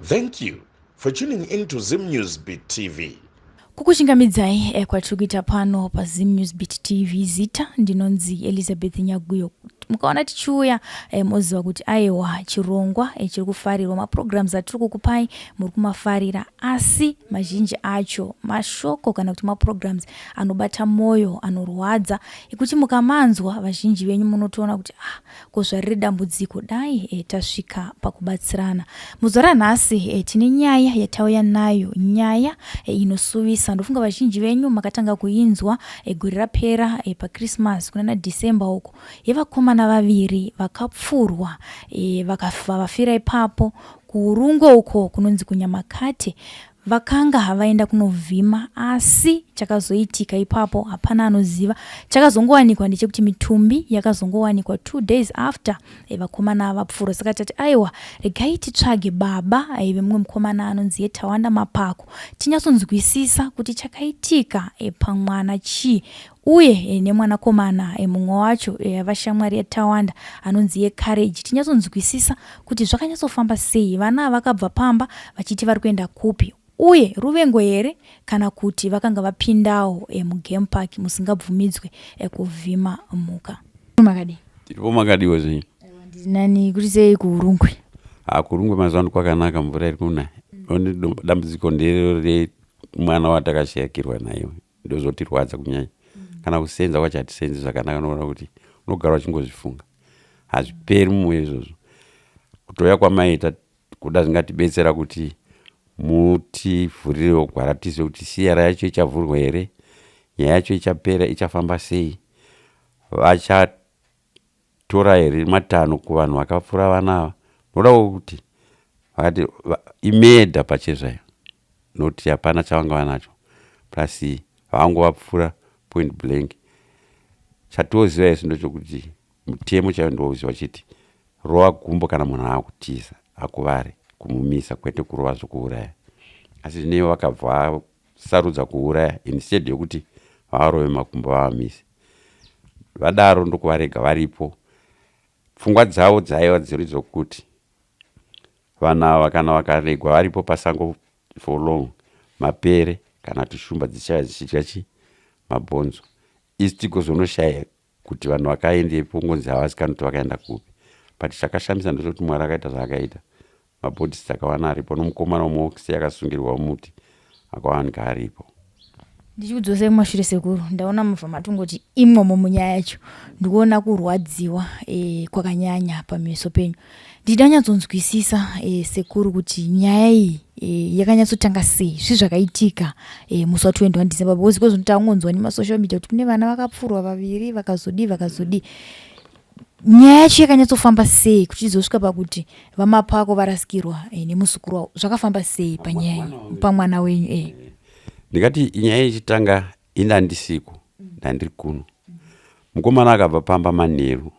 Thank you for tuning in to Zim News Beat TV. Kukuchingamidzai kwatikuita pano pa Zim News Beat TV zita ndinonzi Elizabeth Nyaguyo. Mukaona tichiuya moziva kuti aiwa chirongwa chiri kufarirwa maprograms atiri kukupai muri kumafarira, asi mazhinji acho mashoko kana kuti maprograms anobata moyo, anorwadza, ekuti mukamanzwa vazhinji venyu munotoona kuti kozvariri dambudziko dai tasvika pakubatsirana. Muzuva ranhasi tine nyaya yatauya nayo, nyaya inosuvisa. Ndofunga vazhinji venyu makatanga kuinzwa gore rapera pa Christmas kuna December uko yevakomana vaviri vakapfurwa vakafa vafira ipapo kurungo uko kunonzi kuNyamakate. Vakanga havaenda kunovhima, asi chakazoitika ipapo hapana anoziva. Chakazongowanikwa ndechekuti mitumbi yakazongowanikwa 2 days after vakomana vapfurwa. Saka tati aiwa regai titsvage baba vemumwe mukomana anonzi Tawanda Mapako tinyatsonzwisisa kuti chakaitika pamwana chii, uye nemwanakomana mumwe wacho vashamwari yaTawanda anonzi Courage tinyatsonzwisisa kuti zvakanyatsofamba sei, vana vakabva pamba vachiti vari kuenda kupi, uye ruvengo here kana kuti vakanga vapindawo mugame park musingabvumidzwe kuvhima mhuka. Makadi tiripo makadiwo zvinyi ndinani kuti sei kuurungwe? Kurungwe mazano kwakanaka, mvura iri kunaya. Dambudziko ndero mwana watakashayikirwa nayo ndozotirwadza kunyanya. Kana kusenza kwacho hatisenzi zvakanaka, noona kuti unogara uchingozvifunga, hazviperi mumwe izvozvo. Kutoya kwamaita kuda zvingatibetsera kuti mutivhurirewo gwara tizive kuti siyara yacho ichavhurwa here, nyaya yacho ichapera, ichafamba sei, vachatora here matanho kuvanhu vakapfura vanava. Nodawo kuti vakati imedha pachezvayo, nokuti hapana chavanga vanacho, plus vangovapfura point blank. Chatoziva isu ndochokuti mutemo chaiwo ndoziva chiti rova gumbo kana munhu akutiza akuvare, kumumisa kwete kurova zvokuuraya. Asi zvinei vakabva sarudza kuuraya instead yokuti vavarove makumbo vavamise. Vadaro ndokuvarega varipo. Pfungwa dzavo dzaiva dziri dzokuti vanhu ava kana vakaregwa varipo pasango for long, mapere kana tushumba dzichava dzichidya chi mabhonzo, isi tigozonoshaya kuti vanhu vakaendepo ngonzi havasikanoti vakaenda kupi. But chakashamisa ndochoti Mwari akaita zvaakaita. Mabhodhisi akawana aripo, nomukomana womokisi akasungirirwa muti akawanika aripo. Ndichikudzosei kumashure sekuru, ndaona mubva matongoti imomo munyaya yacho ndikuona kurwadziwa kwakanyanya pameso penyu. Ndidanyatsonzwisisa sekuru kuti nyaya iyi yakanyatsotanga sei, zvizvakaitika musi wa21 December, because kozonongonzwa nemasocial media kuti kune vana vakapfurwa vaviri vakazodi. Nyaya yacho yakanyatsofamba sei kuti izosvika pakuti vaMapako varasikirwa nemusukuru wavo? Zvakafamba sei panyaya pamwana wenyu? Ndikati nyaya ichitanga indandisiko ndandiri kuno, mukomana akabva pamba manheru,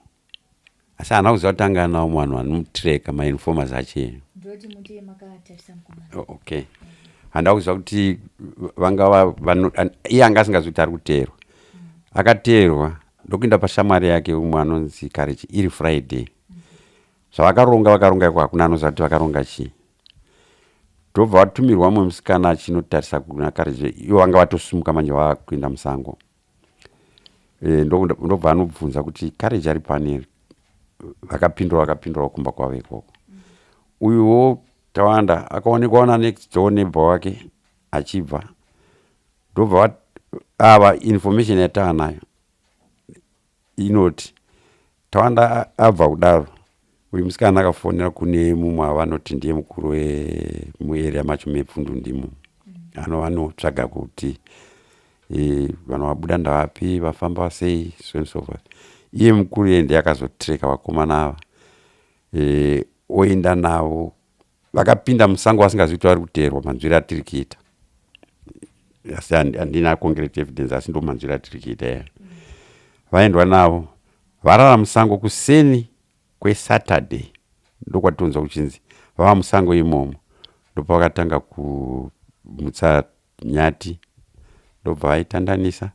asi haana kuziva kuti anga anawo vanhu vanomutreka mainformers acheyo. Okay, handa kuziva kuti vangava iye anga asingazivi kuti ari kuteerwa. Akateerwa ndokuenda pashamwari yake umwe anonzi Courage iri Friday. Zvavakaronga iko hakuna anoziva kuti vakaronga chii. Ndobva vatumirwa mumwe musikana achinotarisa kuna Courage, ivo vanga vatosumuka manje vakuenda musango. Ndobva anobvunza kuti Courage ari pane, vakapindura kumba kwavo ikoko. Uyuwo Tawanda akaonekwa next door neighbor wake achibva. Ndobva ava information yatava nayo inoti Tawanda abva kudaro, uyu musikana akafonera kune mumwe avanoti ndiye mukuru wemuarea macho mepfundu ndimo, vanotsvaga kuti vanhu vabuda ndavapi, vafamba sei, so and so forth. Iye mukuru ende akazotreka vakomana ava oenda navo, vakapinda musango vasingazivi kuti vari kuteerwa manzwiri atiri kuita. Asi handina concrete evidence, asi ndo manzwiri atiri kuita. Vaendwa navo varara musango kuseni kweSaturday, ndokwatonzwa kuchinzi vava musango imomo. Ndobva vakatanga kumutsa nyati, ndobva vaitandanisa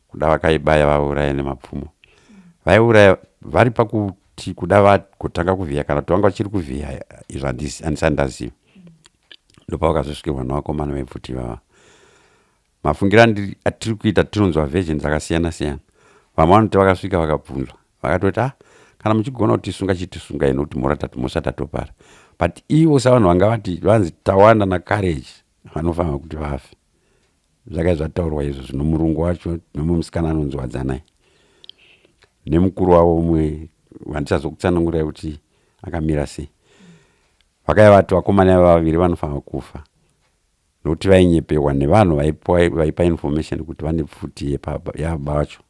kuda vakaibaya vauraya nemapfumo. Vaiuraya vari pakuti kuda vakutanga kuvhiya kana kuti vanga vachiri kuvhiya, izvo handisati ndaziva. ndopavakazosvikirwa navakomana vaipfuti vava. Mafungira atiri kuita tinonzwa version dzakasiyana siyana. Vamwe vanoti vakasvika vakabvunzwa vakatoti kana muchigona kutisunga chitisungai nokuti mosati atopara. But ivo savanhu vanga vati vanzi Tawanda naCourage vanofanira kuti vafe. Zvakanga zvataurwa izvo zvino murungu wacho nomusikana anonzi Wadzanai nemukuru wavo umwe wandichazokutsanangurai kuti akamira sei. Vakaiva vati vakomana ava vaviri vanofanira kufa nokuti vainyeperwa nevanhu vaipa information kuti vane pfuti yababa vacho,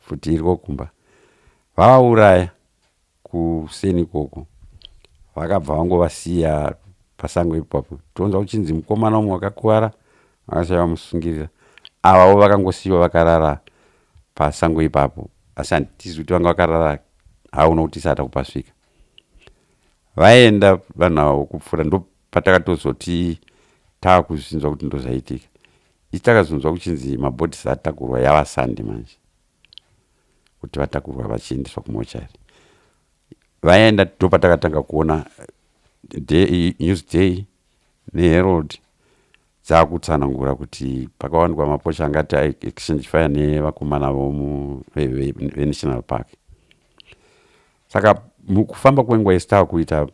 pfuti iri kokumba. Vavauraya kuseni ikoko, vakabva vangovasiya pasango ipapo. Tonzwa kuchinzi mukomana umwe wakakuwara vakashaya vamusungirira. Avavo vakangosiyiwa vakarara pasango ipapo, asi handitizi kuti vanga vakarara havo nokuti isati kupasvika. Vaenda vanhu avo kupfuura, ndo patakatozoti taakuzvinzwa kuti ndozvaitika. Ichi takazonzwa kuchinzi mabhodhisi atakurwa yava Sunday manje, kuti vatakurwa vachiendeswa kumochari. Vaenda ndo patakatanga kuona Newsday neHerald dzakutsanangura kuti pakawanikwa maposha angati exchange fire nevakomana veNational Park. Saka mukufamba kwenguva isi taakuita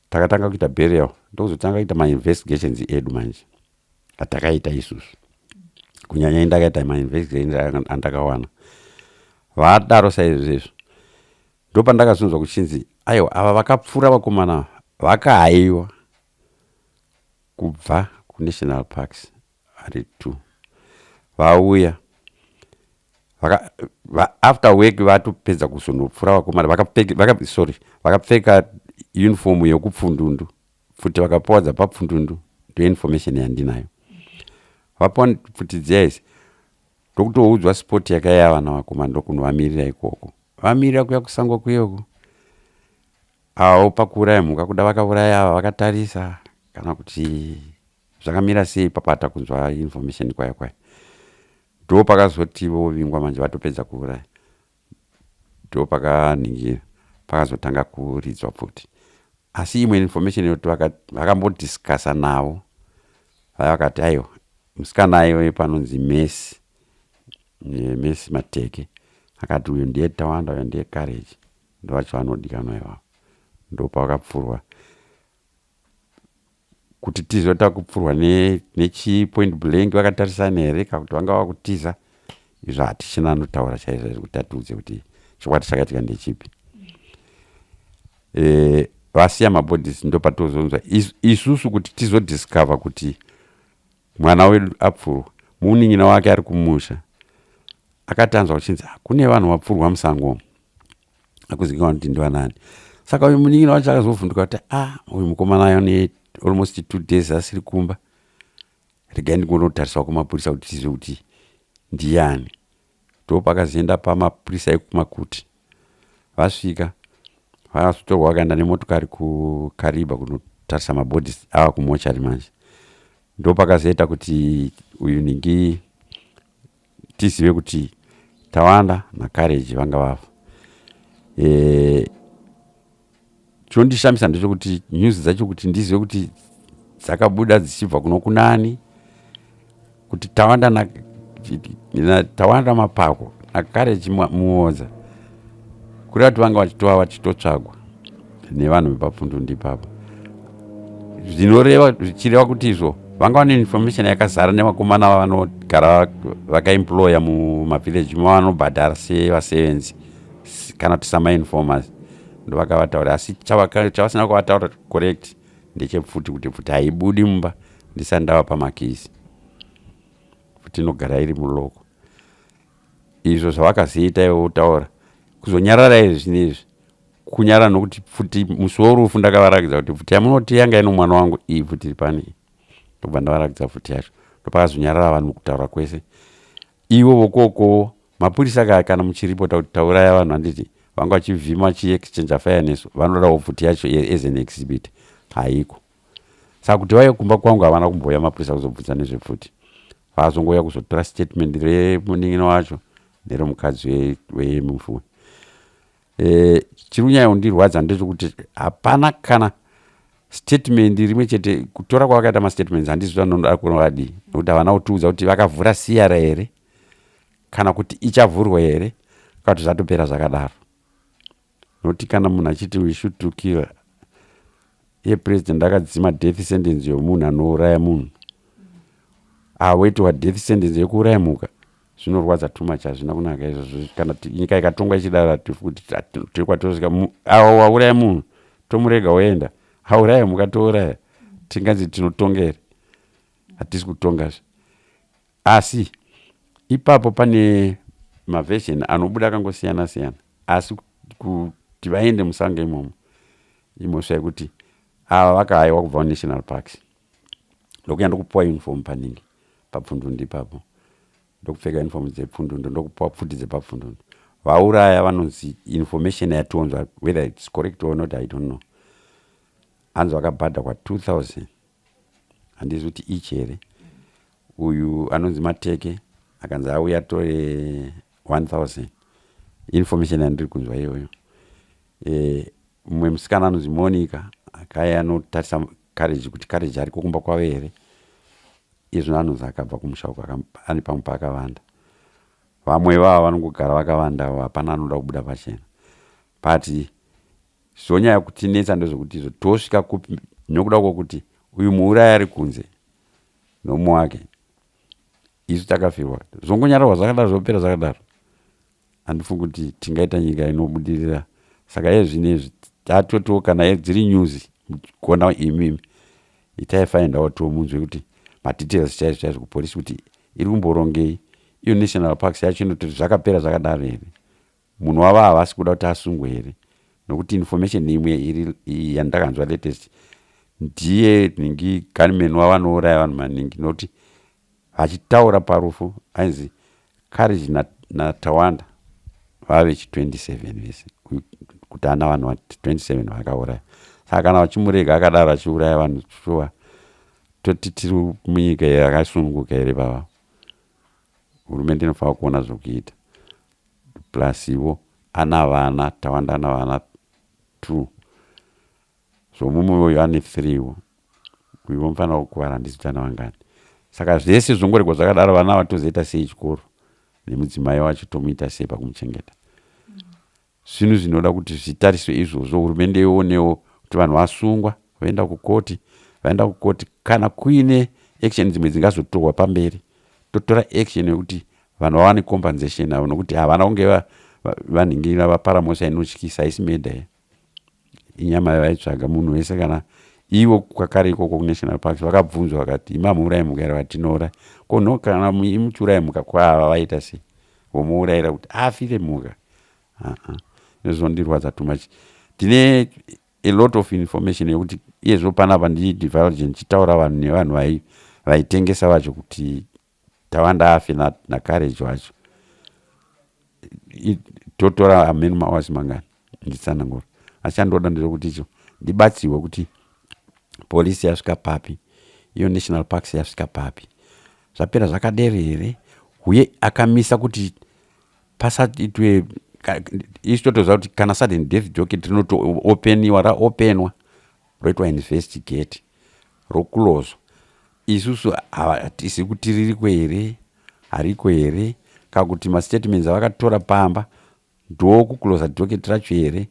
takatanga kuita burial, ndokuzotanga kuita ma-investigations edu manje atakaita isusu. Kunyanya indakaita ma-investigations andakawana. Vadaro saizvozvo ndopandakazonzwa kuchinzi aiwa ava vakapfuura vakomana vakahayiwa kubva kuNational Parks ari 2. Vauya after work vatopedza kuzonopfuura vakomana vakapfeka uniform yokupfundundu, futi vakapawadza papfundundu. Ndo information yandinayo. Vapawa futi dziyaisi ndokutoudzwa sport yakaiva navakomana ndokunovamirira ikoko. Vamirira kuya kusango kuyoko, avo pakuuraya mhuka kuda vakauraya ava vakatarisa kana kuti zvakamira sei. Papata kunzwa information kwaya kwaya, ndo pakazoti vovingwa manje vatopedza kuuraya. Ndo pakaningira pakazotanga kuridzwa futi. Asi imwe information yoti vakambodiscassa navo vakati aiwa musikana aiwe panonzi Messi Mateke akati uyu ndiye Tawanda, uyu ndiye Courage, ndo vacho vanodikanwa ivavo. Ndo pavakapfurwa kuti tizota kupfurwa nechipoint blank vakatarisana here kana kuti vanga vakutiza. Izvo hatichina anotaura chaizvo kuti atiudze kuti chikwata chakatika ndechipi. Vasiya mabhodhisi ndo patozonzwa isusu kuti tizodiscover kuti mwana wedu apfurwa. Munin'ina wake ari kumusha akatanzwa kuchinzi kune vanhu vapfurwa musango, akuzikanwa kuti ndivanani. Saka uyu munin'ina wacho akazovhunduka kuti uyu mukomana ayo ne almost 2 days asiri kumba, regai ndingonotariswa kumapurisa kuti tizive kuti ndiani. Ndo pakazoenda pamapurisa ekumakuti. Vasvika vakazotorwa vakaenda nemotokari kuKariba kunotarisa mabhodhisi ava kumochari manje. Ndo pakazoita kuti uyu ningi tizive kuti Tawanda naCourage vanga vafa. Chondishamisa ndechekuti news dzacho kuti ndizive kuti dzakabuda dzichibva kuno kunani, kuti Tawanda Mapako naCourage Muodza kuri vati vanga vachitova vachitotsvagwa nevanhu vepapfundundi ipapo. Zvichireva kuti izvo vanga vane information yakazara nevakomana vanogara vakaemploya mumavillage mavanobhadhara sevasevenzi kana kuti samainformers. Ndo vakavataura, asi chavasina kuvataura correct ndechepfuti kuti pfuti haibudi mumba ndisati ndava pamakisi, pfuti inogara iri muloko. Izvo zvavakazoita ivo utaura kuzonyarara izvi zvinezvi kunyarara nokuti pfuti musi worufu ndakavarakidza kuti pfuti yamunoti yanga ino mwana wangu iyi pfuti iri pani. Ndobva ndavarakidza pfuti yacho. Ndopakazonyarara vanhu kutaura kwese. Ivo vokoko mapurisa kana muchiripota kuti tauraya vanhu handiti vanga vachivhima vachiexchange fire nesu vanodawo pfuti yacho as an exhibit haiko. Saka kuti vaiye kumba kwangu havana kumboya mapurisa kuzobvunza nezvepfuti. Vakazongoya kuzotora statement remunin'ina wacho neremukadzi wemufuwe. Chiri kunyanya kundirwadza ndechekuti hapana kana statement rimwe chete kutora kwakaita mastatements handizvo vanoda kunovadi nokuti havana kutiudza kuti vakavhura siyara here kana kuti ichavhurwa here kuti zvatopera zvakadaro. Nokuti kana munhu achiti we should to kill, iye president akadzima death sentence yomunhu anouraya munhu, awetiwa death sentence yekuuraya mhuka, zvinorwadza too much, hazvina kunaka izvozvo. Kana nyika ikatongwa ichidaro kuti tiri kwatosvika, awo wauraya munhu tomurega woenda, auraya mhuka touraya, tinganzi tinotongera, hatisi kutongazve. Asi ipapo pane maversion anobuda akangosiyana siyana, asi kuti vaende musango imomo imosva kuti ava vakahayiwa kubva national parks ndokuenda kupuwa uniform paningi papfundundo ipapo, ndokupfeka uniform dzepfundundo, ndokupuwa pfuti dzepapfundundo. Vauraya vanonzi information yatonzwa, whether it's correct or not I don't know, hanzi vakabhadha kwa 2000, handizi kuti each here. Uyu anonzi Mateke akanzi auya tore 1000, information yandiri kunzwa iyoyo. Mumwe musikana anonzi Monica akaya anotarisa courage kuti courage ari kukumba kwavo here. Izvo anonzi akabva kumusha uko ani pamwe paakavanda. Vamwe vavo vanongogara vakavanda, hapana anoda kubuda pachena. But zvonyaya kutinetsa ndezvokuti izvo tosvika kupi nokuda kwokuti uyu muuraya ari kunze nomu wake, isu takafirwa zvongonyararwa zvakadaro zvopera zvakadaro. Handifungi kuti tingaita nyika inobudirira. Saka yezvinezvi tatoto kana dziri news kuona imimi itai find out munzwe kuti madetails chaizvo kupolisi kuti iri kumborongei iyo national parks yacho inoti zvakapera zvakadaro here, munhu wava havasi kuda kuti asungwe here. Nokuti information imwe iri yandakanzwa latest ndiye ningi gunman wavanouraya vanhu maningi, nokuti vachitaura parufu ainzi Courage naTawanda vave 27 vese, kuti ana vanhu 27 vakauraya. Saka kana vachimurega akadaro achiuraya vanhu shuwa toti tiri munyika yakasununguka here baba. Hurumende inofanira kuona zvokuita. Plus ivo ana vana, Tawanda ana vana 2, so mumwe uyu ane 3 wo, uyu mufanira kukuvara handisi kuti ana vangani. Saka zvese zvongoregwa zvakadaro vana vatozoita sei chikoro nemudzimai wacho tomuita sei pakumuchengeta. Zvinhu zvinoda kuti zvitariswe izvozvo, hurumende ionewo kuti vanhu vasungwa vaenda kukoti, kana kuine action dzimwe dzingazotorwa pamberi totora action yekuti vanhu vawane compensation avo, nokuti havana kunge vanhingira vaparamosa inotyisa isi medha inyama yavaitsvaga. Munhu wese kana ivo kwakare ikoko kunational parks vakabvunzwa vakati imamuuraya mhuka here, vatinouraya kono kana imuchiuraya mhuka kwava vaita sei, vomuurayira kuti afire mhuka. Izvondirwadza too much. Tine a lot of information yekuti iyezvo panapa ndi divergent chitaura vanhu nevanhu vaitengesa vacho kuti Tawanda afe na Courage wacho. Totora ameni mawasi mangani nditsanangura. Achandoda ndezvokuti icho ndibatsiwe kuti polisi yasvika papi, iyo national parks yasvika papi, zvapera zvakadere here, uye akamisa kuti pasatitwe isu totoziva kuti kana sudden death docket rinotoopeniwa, raopenwa roitwa investigate rokulozwa. Isusu hatisi kuti ririko here, hariko here, kana kuti mastatements avakatora pamba ndokuclosa docket racho here,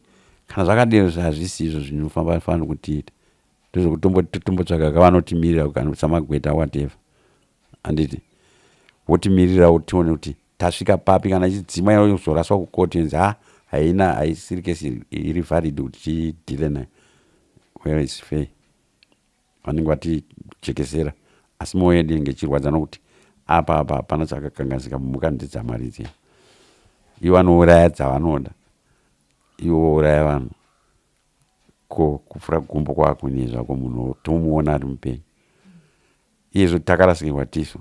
kana zvakadero hazvisizvo zvinofamba kutiita. Ndozvokuti tombotsvaga kavanotimirira kana samagweta whatever, handiti votimirira tione kuti tasvika papi. Kana chidzima yozoraswa kukoti enzi haisiri kesi iri valid kuti chidhile nayo, where is fair, vanenge vatichekesera. Asi moyo yedu inenge ichirwadza nokuti apa hapana chakakanganisika mumhuka ndedzamari idzi. Ivo vanouraya dzavanoda, ivo vouraya vanhu, ko kufura gumbo kwakuni zvako munhu tomuona ari mupenyu. Izvo takarasikirwa tisu.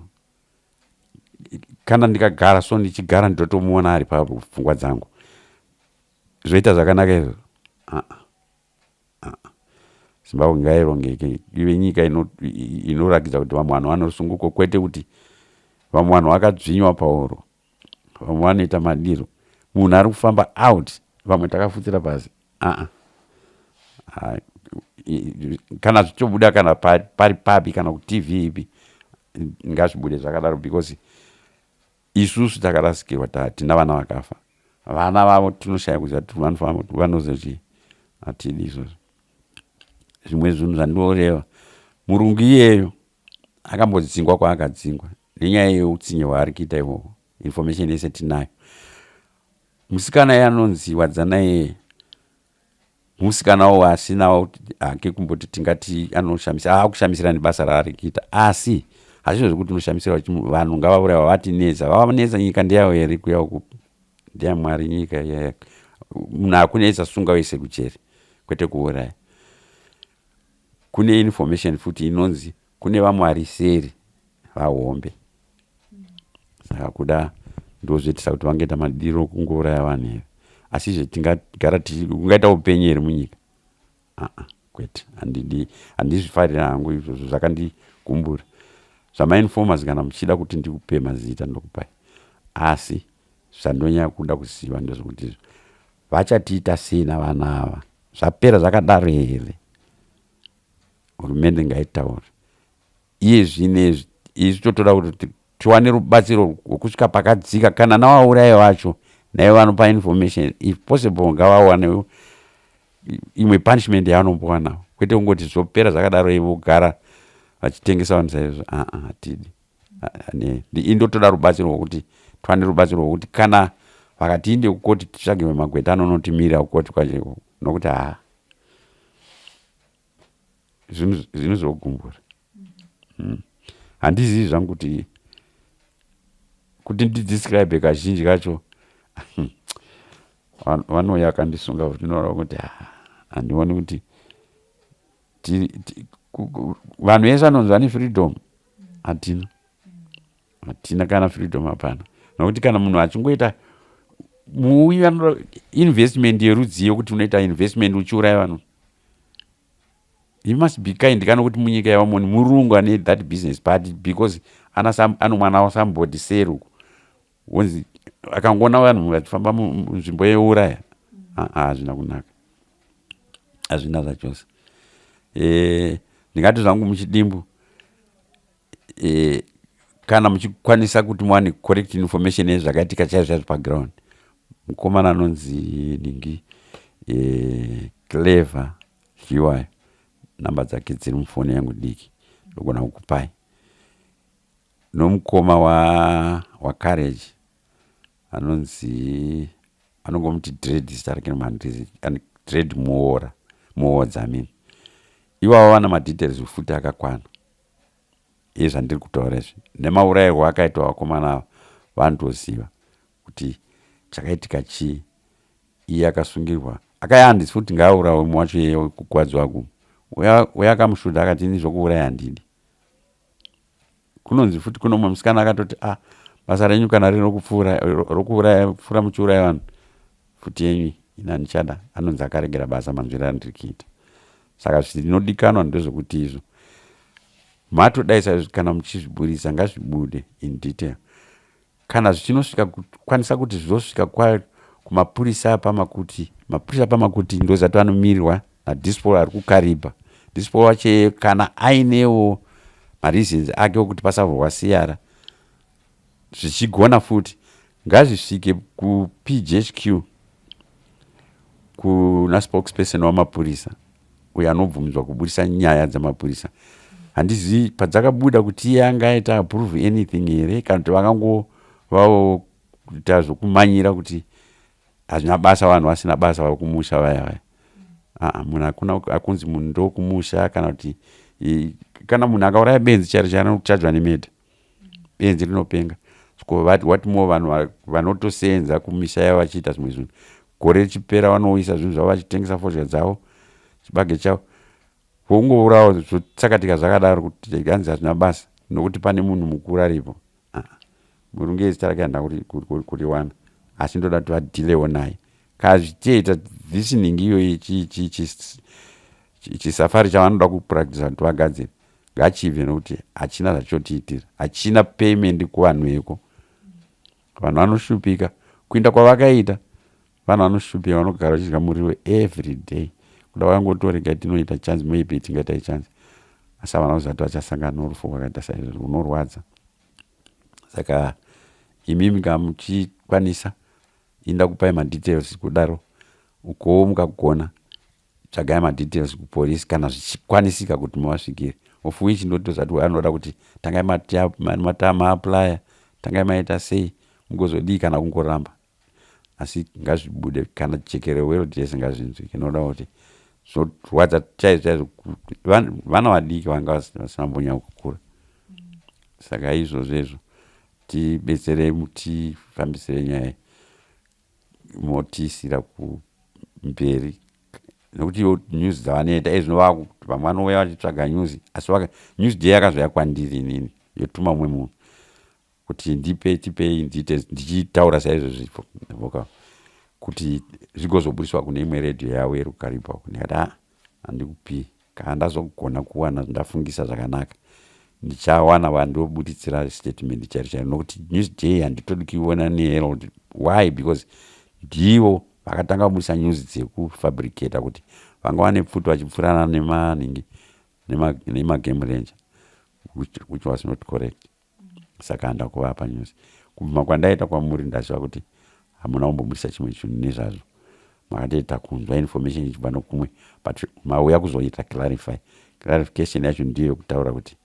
Kana ndikagara so ndichigara ndotomuona ari pfungwa dzangu, zvoita zvakanaka izvo? Zimbabwe ngairongeke ive nyika inoratidza kuti vamwe vanhu vanosunguka, kwete kuti vamwe vanhu vakadzvinywa pauro, vamwe vanoita madiro, munhu ari kufamba out, vamwe takafutsira pasi. kana zvichobuda kana pari papi kana kuTV ipi ngazvibude zvakadaro, because isusu takarasikirwa tina vana vakafa, vana vavo tinoshaya kuziva kuti vanoziva chii, hatidi izvozvo. Zvimwe zvinhu zvandoreva, murungu iyeyo akambodzingwa kwaakadzingwa nenyaya yeutsinye hwaari kuita ihwohwo, information yese tinayo. Musikana yanonzi Wadzana yeye musikanawo asinawo hake kumboti tingati anoshamisira, akushamisirani basa raari kuita, asi hazvizvo zvekuti unoshamisira vanhu ngavaurayiwa vatinetsa, vavanetsa nyika ndiyawo here kuya uku, ndiyamwari nyika iya. Munhu akunetsa sunga wese kucheri, kwete kuuraya. Kune information futi inonzi kune vamwe vari seri vahombe, saka kuda ndozvetisa kuti vangaita madiro okungouraya vanhu here, asi zvetingagara ungaita upenyu here munyika, kwete, handizvifarira hangu izvozvo, zvakandikumbura. Zvamainformers kana muchida kuti ndikupe mazita ndokupai, asi zvandonyanya kuda kuziva ndezvokuti vachatiita sei navana ava, zvapera zvakadaro here, hurumende ngaitaure. Iye zvinezvi isu totoda kuti tiwane rubatsiro rwokusvika pakadzika, kana navaurayi vacho naivo vanopa information, if possible ngavawanewo imwe punishment yavanombowana, kwete kungoti zvopera zvakadaro ivo vogara vachitengesa vanhu saizvo. Hatidi. Indotoda rubatsiro rwokuti tiwane rubatsiro rwokuti kana vakati inde kukoti titsvage magweta anonotimirira kukoti kwacho, nokuti zvinhu zvokugumbura. Handizivi zvangu kuti ndidescribe kazhinji kacho vanouya kandisunga kuti ndinoda kuti handioni kuti vanhu vese vanonzi vane freedom, hatina kana freedom, hapana. Nokuti kana munhu achingoita investment yerudzi yokuti unoita investment uchiuraya vanhu, you must be kind. Kana kuti munyika yavamoni murungu ane that business party, because ano mwana wa somebody seru wonzi akangona vanhu vachifamba munzvimbo yeuraya, hazvina kunaka, hazvina zvachose. Ndingati zvangu muchidimbu, kana muchikwanisa kuti muwane correct information yezvakaitika chaizvo paground, mukomana anonzi ningi Clever Hiwayo, namba dzake dziri mufoni yangu diki, ndogona kukupai. Nomukoma wa Courage anonzi anongomuti Dread, zita rake Dread Muhodza mini. Iwavo vana madetails futi akakwana ezvandiri kutaura izvi, nemaurayirwo akaitwa vakomana ava vanotoziva kuti chakaitika chii. Iye akasungirwa, akayandisi futi ngaaurawe mumwe wacho iye kukwadzwa kumwe, uya akamushuda akati ini zvokuuraya handidi. Kunonzi futi kuno mumwe musikana akatoti basa renyu kana riri rokuuraya pfuura muchiuraya vanhu, futi yenyu ina ndichada, anonzi akaregera basa manzvera andiri kuita. Saka zvinodikanwa ndezvokuti izvo matodaisa kana muchizviburisa ngazvibude in detail. Kana zvichinosvika kukwanisa kuti zvosvika kumapurisa pamakuti, mapurisa pamakuti ndozati anomirirwa naDispol ari kuKariba. Dispol wacho kana ainewo mareasons ake okuti pasavhurwa siyara, zvichigona futi ngazvisvike kuPGHQ, kuna spokesperson wamapurisa, uyo anobvumidzwa kuburisa nyaya dzamapurisa. Handizivi padzakabuda kuti iye angaita approve anything here, kana kuti vakangovawo kuita zvokumanyira kuti hazvina basa vanhu vasina basa vari kumusha vaya. Munhu akunzi munhu ndokumusha, kana kuti kana munhu akauraya benzi chari chanokuchadzwa nemedha, benzi rinopenga. Watimo vanhu vanotosenza kumisha yavo vachiita zvimwe zvinhu, gore richipera vanoisa zvinhu zvavo vachitengesa fodya dzavo, chibage chavo voungourawo zvotsakatika zvakadaro kuti ganzi hazvina basa nokuti pane munhu mukuru aripo. Murungu ezita rake handa kuriwana, asi ndoda kuti vadhilewo naye. Kazviteita listening iyo chisafari chavanoda kupractice kuti vagadzire, ngachibve nokuti hachina zvachotiitira, hachina payment kuvanhu veko. Vanhu vanoshupika kuinda kwavakaita, vanhu vanoshupika, vanogara vachidya muriwo every day kuda wangotorega tinoita chance maybe tingaita chance asi havana kuzati vachasangana norufu rwakaita saizvozvo runorwadza. Saka imimi kana muchikwanisa inda kupai madetails kudaro ukowo mukagona tsvagai madetails kupolisi kana zvichikwanisika kuti mavasvikire, of which ndotozati anoda kuti tangai maaplya tangai maita sei mugozodii kana kungoramba, asi ngazvibude kana chekerero werodhesi ngazvinzwike. Inoda kuti zvorwadza chaizvo vana vadiki vanga vasina mbonya kukura. Saka izvozvo tibetsere mutifambisire nyaya motisira kumberi nekuti news dzavanoita izvinova kuti vamwe vanouya vachitsvaga news asi news day yakazoya kwandiri inini yotuma mumwe munhu kuti tipei ndichitaura saizvozvo kuti zvigozobudiswa kune imwe redhiyo yavo yerukaripa ndikati handikupi kana ndazogona kuwana ndafungisa zvakanaka ndichawana vandobuditsira statement chari nokuti news day handitodi kuiona neherald. Why? Because ndivo vakatanga kubudisa news dzekufabricata kuti vanga vane pfuti vachipfurana nemagame ranger which was not correct. Saka handakuvapa news kubva kwandaita kwamuri ndaziva kuti hamuna kumbobudisa chimwe chinhu nezvazvo makatoita kunzwa information ichibva nokumwe but mauya kuzoita clarification yacho ndiyo kutaura kuti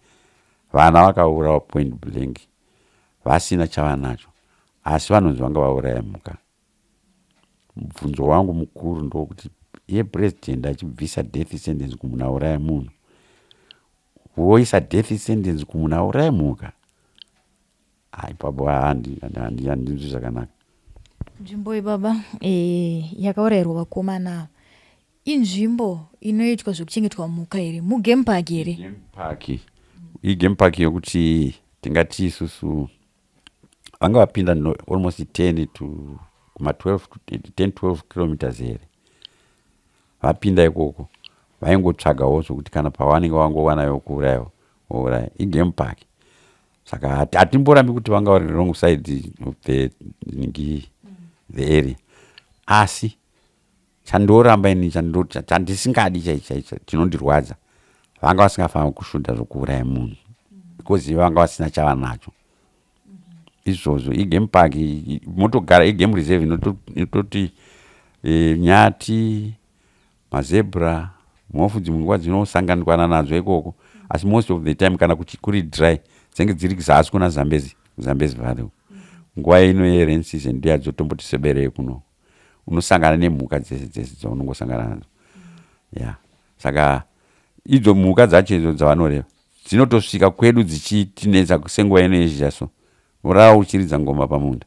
vana vakaurawa point blank vasina chavanacho asi vanonzi vanga vauraya mhuka. Mubvunzo wangu mukuru ndokuti iye president achibvisa death sentence kumunhu auraya munhu woisa death sentence kumunhu auraya mhuka, ipapo handinzwi zvakanaka. Nzvimbo ibaba yakaurayirwa vakomana inzvimbo inoitwa zvekuchengetwa mhuka here, mugame park here? Igame park yokuti tingati isusu vanga vapinda almost 10 to 12 kilometers here vapinda ikoko vaingotsvagawo zvokuti kana pavanenge vangovanayo kuuraya igame park. Saka hatimborambi kuti vanga vari wrong side of the area asi chandoramba ini chandisingadi chaicho chinondirwadza vanga vasingafanira kushuta zvokuuraya munhu because vanga vasina chavanacho. Izvozvo igame park motogara igame reserve inototi nyati mazebra mhofu dzimwe dzinosanganikwana nadzo ikoko asi most of the time kana kuri dry dzinenge dziri kuzasi kuna Zambezi Valley. Nguva ino yerain season ndiyo dzotombotiseberei kuno unosangana nemhuka dzese dzaunongosangana nadzo. Saka idzo mhuka dzacho idzo dzavanoreva dzinotosvika kwedu dzichitinetsa senguva ino yezhizhaso urara uchiridza ngoma pamunda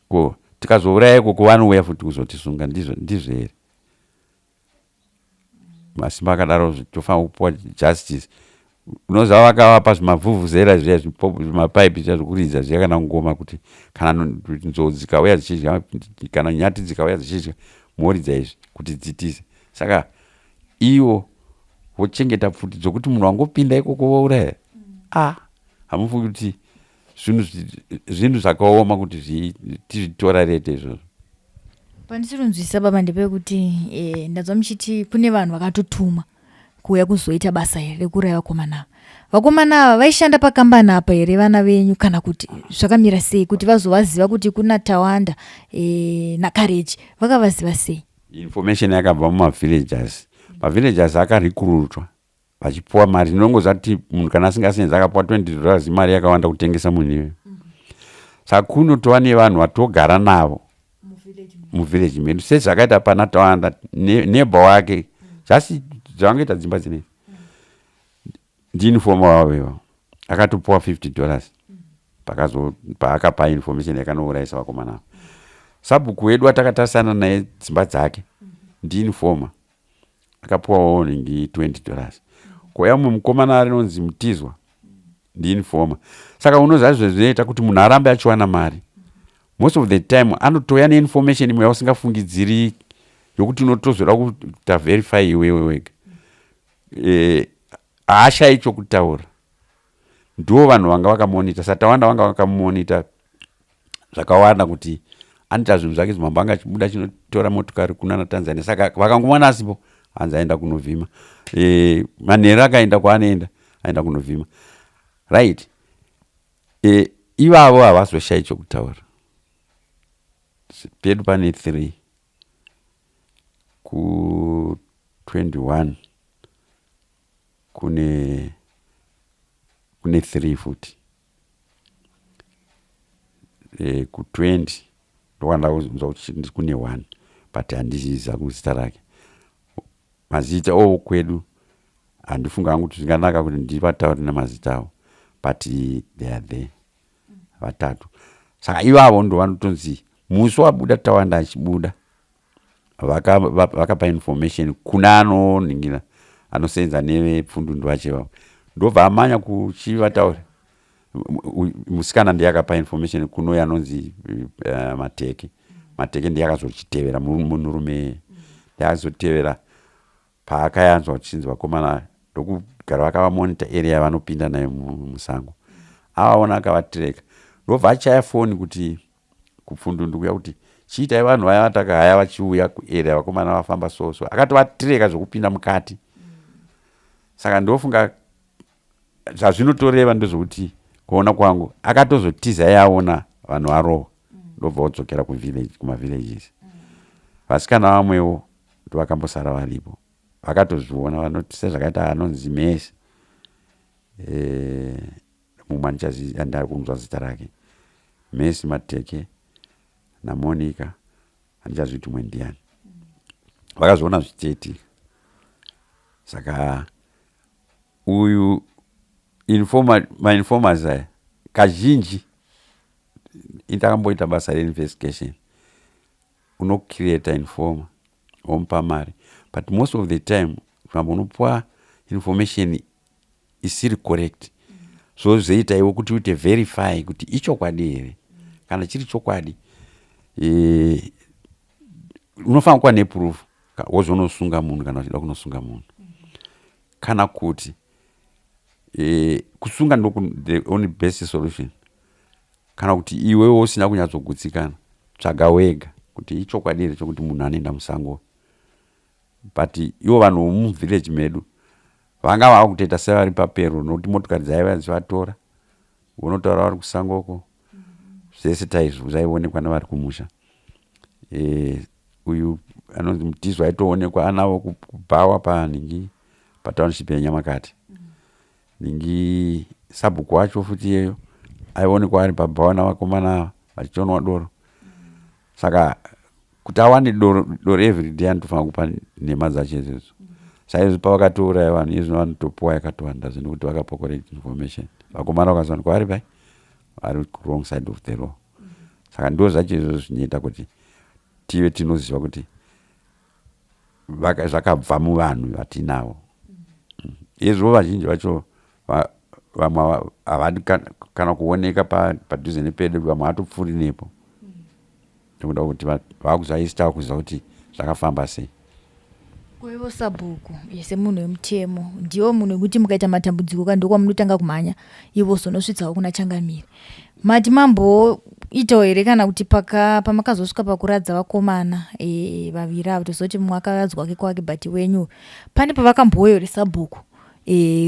ko tikazouraya ikoko vanouya futi kuzotisunga ndizvo here. Masimba akadaro tofanira kupuwa justice. Unoziva vakavapa zvimavhuvhuzera zviya zvimapaipi zviya zvokuridza zviya kana ngoma kuti kana nzou dzikauya dzichidya kana nyati dzikauya dzichidya moridza izvi kuti dzitize. Saka iwo vochengeta pfuti dzokuti munhu wangopinda ikoko vouraya hamufungi kuti zvinhu zvakaoma kuti tizvitora rete izvozvo. Pandisirunzwisa baba ndepekuti ndazva muchiti kune vanhu vakatotuma kuuya kuzoita basa here rekuraya vakomana ava vaishanda pakambani apa here vana venyu kana kuti zvakamira sei kuti vazovaziva kuti kuna Tawanda naCourage vakavaziva sei? Information yakabva mumavillagers. Mavillagers akarekrutwa vachipuwa mari. Ndinongozati munhu kana asingasenzi akapuwa $20 mari yakawanda kutengesa munhu iwe. Saka kunotova nevanhu vatogara navo muvillage medu sezvakaita pana Tawanda neighbor wake just zvavangoita dzimba dzinei ndiinifoma wavo akatopuwa $50 paakapa information yakanourayisa vakomana avo. Sabhuku wedu atakatarisana naye dzimba dzake ndiinifoma akapuwawo ningi $20. Koya mumwe mukomana arinonzi Mutizwa ndiinifoma. Saka unoziva zvinoita kuti munhu arambe achiwana mari. Most of the time anotoya neinformation imwe yausingafungidziri yokuti unotozoda kuita verify iwewe wega. Haashai chokutaura. Ndivo vanhu vanga vakamonita. Satawanda vanga vakamonita zvakawanda kuti anoita zvinhu zvake zvimambo anga achibuda chinotora motokari kuna naTanzania. Saka vakangomwana asipo hanzi aenda kunovhima. Manheru akaenda kwaanoenda aenda kunovhima, right. Ivavo havazoshayi chokutaura. Pedu pane 3 ku 21 kune 3 futi, ku 20 ndokwanda kunzwa kuti kune 1 but handiziza kuzita rake. Mazita kwedu handifunga hangu kuti zvinganaka kuti ndivataure namazita avo, but they are there vatatu. Saka ivavo ndo vanotonzi musi wabuda Tawanda achibuda vakapa information kuna anoningira anosenza nevepfundundu vache ndobva amanya kuchivataura. Musikana ndiye akapa information kuno yanonzi Mateke ndiye akazochitevera murume ndiye akazotevera paakayanzwa kuchinzi vakomana ndokugara vakava monitor area vanopinda nayo musango. Avaona akavatireka ndobva achaya foni kuti kupfundundu kuya kuti chiitai vanhu vaya vatakahaya vachiuya kuarea vakomana vafamba so akatovatireka zvokupinda mukati. Saka ndofunga zvazvinotoreva ndezvokuti kuona kwangu akatozotiza yaona vanhu varohwa ndobva vodzokera kumavillages. Vasikana vamwewo ndovakambosara varipo vakatozviona vanoti sezvakaita anonzi Messi, mumwe andari kunzwa zita rake, Messi, Mateke naMonica, handichazviti mwe ndiani, vakazviona zvichiitika. Saka uyu mainformers aya kazhinji indakamboita basa reinvestigation, unocreata informer womupa mari, but most of the time vamwe unopuwa information isiri correct, so zvoita iwe kuti uite verify kuti ichokwadi here. Kana chiri chokwadi unofanira kuva neproof wozonosunga munhu kana uchida kunosunga munhu. Kana kuti kusunga ndo the only best solution. Kana kuti iwewo usina kunyatsogutsikana tsvaga wega kuti ichokwadi here chokuti munhu anoenda musango. But ivo vanhu vomuvillage medu vanga vava kutoita sevari papero nokuti motokari dzaiva dzichivatora vonotaura vari kusangoko zvese zvaionekwa nevari kumusha. Uyu anonzi Mutizwa aitoonekwa anavo kubhawa paningi patownship yeNyamakati. Ningi sabhuku wacho futi yeyo aionekwa ari pabhawa navakomana vachitonwa doro. Saka kuti awane doro everyday anotofanira kupa nhema dzacho idzodzo. Saizvi pavakatouraya vanhu izvo vanotopuwa yakatowanda zvinokuti vakapa correct information. Vakomana vakazowanikwa vari pai vari wrong side of the law. Saka ndo zvacho izvozvo zvinoita kuti tive tinoziva kuti zvakabva muvanhu vatinavo. Izvo vazhinji vacho vamwe havadi kana kuoneka padhuze nepedu, vamwe vatopfuri nepo ndokuda kuti vakuzaista kuziva kuti zvakafamba sei. Kuivo sabhuku semunhu wemutemo ndiwo munhu wekuti mukaita matambudziko kandokwa munotanga kumhanya ivo zonosvitsawo kuna Changamire. Mati mamboitawo here kana kuti pamakazosvika pakuradza vakomana vaviri avo tozoti mumwe akaradzwa ke kwake but wenyu pane pavakambowo here sabhuku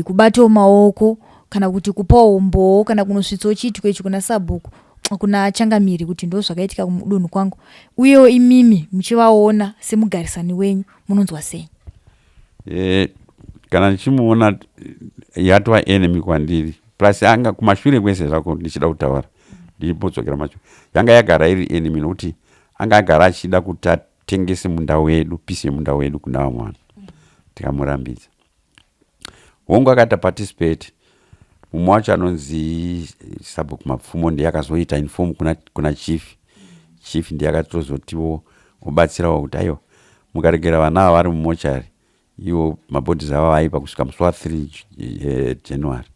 kubatawo maoko kana kuti kupawo umboo kana kunosvitsawo chiitiko ichi kuna sabhuku kuna Changamire kuti ndo zvakaitika kudunhu kwangu, uyewo imimi muchivaona semugarisani wenyu munonzwa sei? Kana ndichimuona yatova enemy kwandiri plus anga kumashure kwese zvako ndichida kutaura ndichipodzokera macho yanga yagara iri enemy nokuti anga agara achida kuti atengese munda wedu, pisi yemunda wedu kuna vamwe vanhu. Tikamurambidza hongu akata participate. Mumwe wacho anonzi Sabhuku Mapfumo ndiye akazoita inform kuna chief ndiye akatozotiwo obatsirawo kuti aiwa mukaregera vana ava vari mumochari iwo mabhodhi ava vaipa kusvika musi wa3 January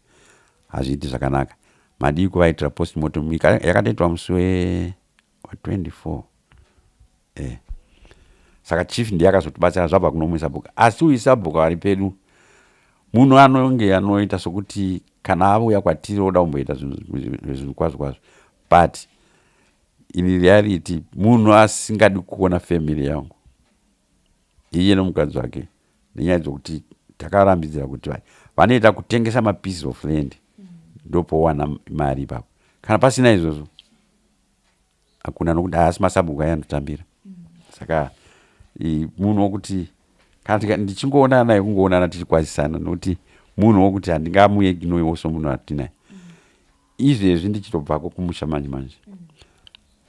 hazviiti zvakanaka, madii kuvaitira postmortem yakatoitwa musi wa24. Saka chief ndiye akazotibatsira zvabva kuno mumwe Sabhuku, asi uyu Sabhuku ari pedu munhu anonge anoita sokuti kana auya kwatiri oda kumboita zvinhu kwazvo kwazvo, but in reality munhu asingadi kuona family yangu iye nomukadzi wake nenyaya dzokuti takarambidzira kuti vanoita kutengesa mapiece of land ndopowana mari ipapo. Kana pasina izvozvo hakuna, nokuti haasi masabhuku ayanotambira. Saka munhu wokuti kana ndichingoonana naye kungoonana tichikwazisana, nokuti munhu wokuti handingamuignore somunhu atinaye. Izvezvi ndichitobvako kumusha manje manje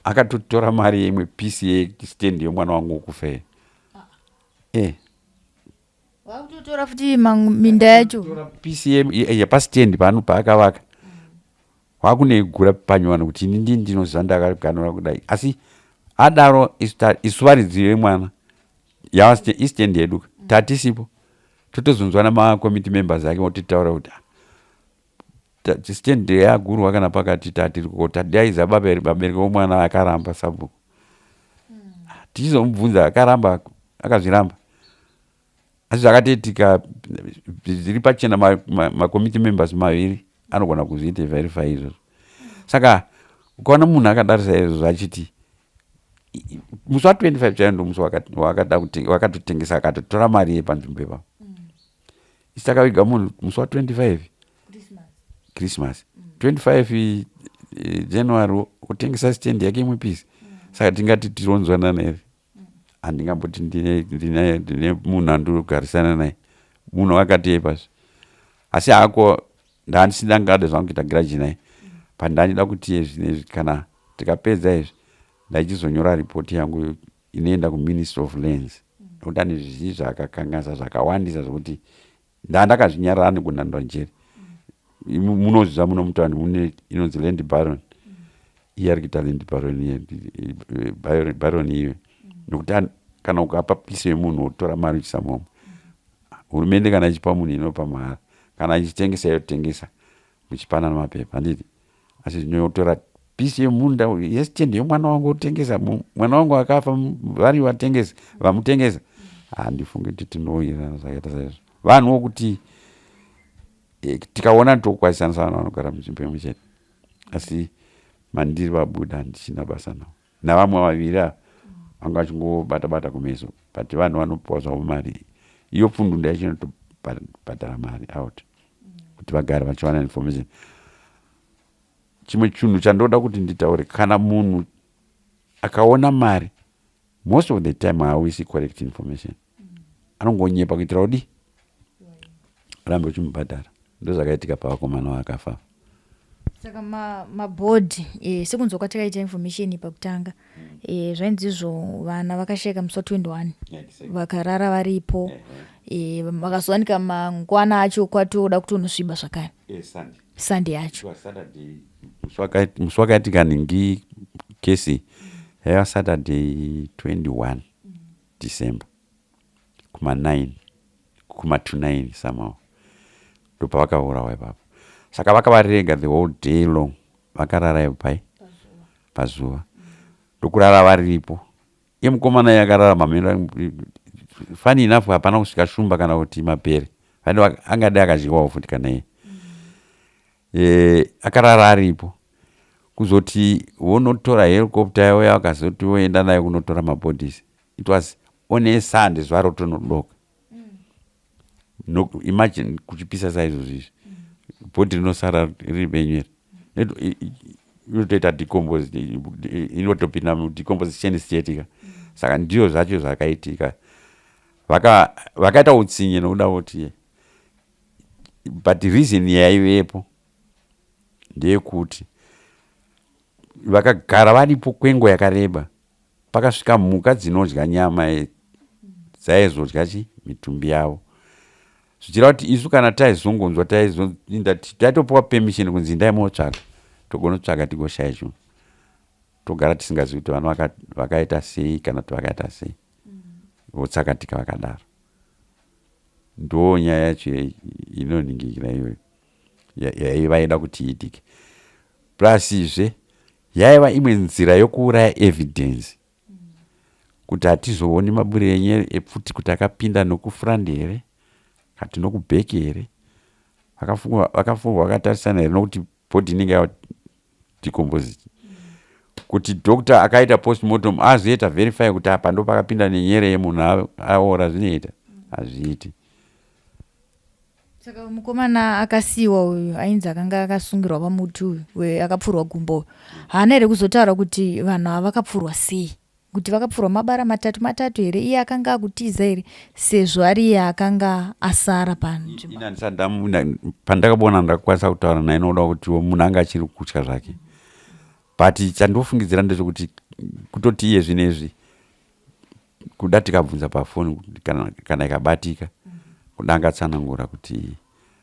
akatotora mari yeimwe pisi yestand yomwana wangu wokufa wakutotora futi minda yacho pisi yepastand pano paakavaka wakuneigura panyowani kuti ini ndinoziva ndakaganora kudai, asi adaro isuvaridziro yemwana istand yedu tatisipo totozonzwa namakomiti members ake otitaura kuti stand yagurwa kana pakati tadaiza vabereki vomwana akaramba sabhuku. Tichizomubvunza akaramba, akazviramba. Asi zvakatoitika zviri pachena makomiti members maviri anogona kuzviita verify izvozvo. Saka ukaona munhu akadarisa izvozvo achiti musi wa25 chaiwo ndo musi wakatotengesa akatotora mari yepanzvimbo ipapo. Isi takaviga munhu musi wa25 Christmas 25 January utengesa stand yake imwe pisi. Saka tingati tironzwana naye. Handingamboti ndine munhu andogarisana naye, munhu akati pasi. Asi hako ndandisina ngade zvangu kuita grudge naye. Pandandida kuti zvinezvi kana tikapedza izvi ndachizonyora ripoti yangu inoenda kuMinistry of Lands. Nokuti ane zvizhinji zvakakanganisa zvakawandisa zvokuti ndandakazvinyarara nekunhandwa njere. Munozviziva muno mutani mune inonzi land baron. Iye ari kuita land baron iye. Nokuti kana ukapa pisi yemunhu wotora mari uchisamomo. Hurumende kana ichipa munhu inopa mahara. Kana ichitengesa yotengesa muchipana namapepa handiti. Asi zvinotora pisi yemunda yestand yomwana wangu otengesa, mwana wangu akafa vari watengesa vamutengesa. Handifungi kuti tinowirirana zvakaita saizvo. Vanhu vokuti tikaona tokwazisana sana vanogara munzvimbo imwe chete. Asi mandiri vabuda ndichina basa navo. Navamwe vaviri vanga vachingobata kumeso, but vanhu vanopiwa zvavo mari. Iyo pfundu ndaichinotabhadhara mari out kuti vagare vachiwana information. Chimwe chinhu chandoda kuti nditaure, kana munhu akaona mari most of the time haawisi correct information. Anongonyepa kuitira kuti rambe uchimubhadhara. Ndozvakaitika pavakomana vakafa. Saka mabhodhi sekunzwa kwatakaita information pakutanga zvainzizvo vana vakasheka musi wa21 vakarara varipo vakazowanika mangwana acho kwatoda kuti unosviba zvakare Sunday yacho musi wakaitika ningi kesi yaiva Saturday 21 December kuma-9 somehow ndopavakaurawa ipapo. Saka vakavarega the whole day long, vakarara ipai pazuva ndokurara varipo. Iye mukomana yakarara mamira funny enough hapana kusvika shumba kana kuti mapere, angade akadyiwawo futi kana iye akarara aripo. Kuzoti vonotora helicopter yavo yakazoti voenda naye kunotora mabodies. It was on a Sunday zuva rotonodoka. Imagine kuchipisa saizvozvo izvi bhodhi rinosara riri benyera inotoita inotopinda decomposition state. Saka ndiyo zvacho zvakaitika. Vakaita utsinye nokuda kuti but reason yaivepo ndeyekuti vakagara varipo kwenguva yakareba, pakasvika mhuka dzinodya nyama dzaizodya mitumbi yavo. Zvichira kuti isu kana taizongonzwa taitopiwa permission kunzi endai motsvaka, togonotsvaka tigoshaya chinhu, togara tisingazivi kuti vanhu vakaita sei kana kuti vakaita sei, votsakatika vakadaro. Ndo nyaya yacho inoningirira iyoyo yaivaida kuti iitike. Plusizve yaiva imwe nzira yokuuraya evidence kuti hatizooni maburi enyere epfuti kuti akapinda nokufront here kati nokubheki here. Vakafungwa vakatarisana here nokuti bhodhi inenge yadecompose. Kuti doctor akaita postmortem azoita verify kuti apa ndo pakapinda nenyere yemunhu aora zvinoita. hazviiti. Saka mukomana akasiyiwa uyu ainzi akanga akasungirwa pamuti uyu akapfurwa gumbo haana here kuzotaura kuti vanhu ava vakapfurwa sei, kuti vakapfurwa mabara matatu here, iye akanga akutiza here sezvo ari iye akanga asara panzvimbo. Ina ndisati pandakaona ndakakwanisa kutaura naye noda kuti munhu anga achiri kutya zvake, but chandofungidzira ndechekuti kutoti iye zvinezvi kuda tikabvunza pafoni kana ikabatika kuda angatsanangura kuti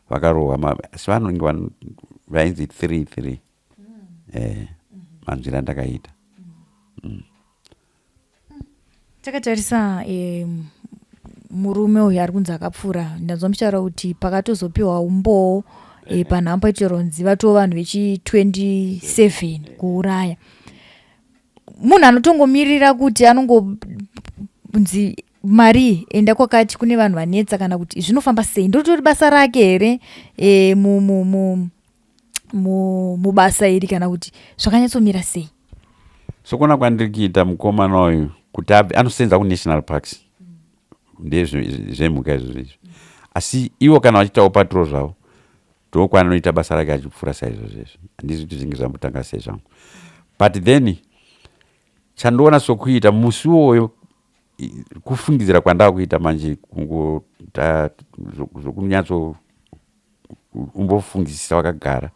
vakarohwa asi vanenge vainzi 3 manzvira andakaita. Takatarisa murume uyu ari kunzi akapfura, ndanzwa muchitaura kuti pakatozopiwa umboo panhamba itironzi vatoo vanhu vechi27 kuuraya. Munhu anotongomirira kuti anongonzi mari enda kwakati kune vanhu vanetsa kana kuti zvinofamba sei, ndotori basa rake here mubasa iri kana kuti zvakanyatsomira sei? Sokona kwandiri kuita mukomana uyu kuti anosenza kunational parks ndezvemhuka izvozvo, asi ivo kana vachitawo patrol zvavo ndokwanoita basa rake achipfuura saizvozvezvo. Handisi kuti zvinge zvambotanga sei zvangu, but then chandoona sokuita musi uwoyo kufungidzira kwandava kuita manje zvokunyatso umbofungisisa wakagara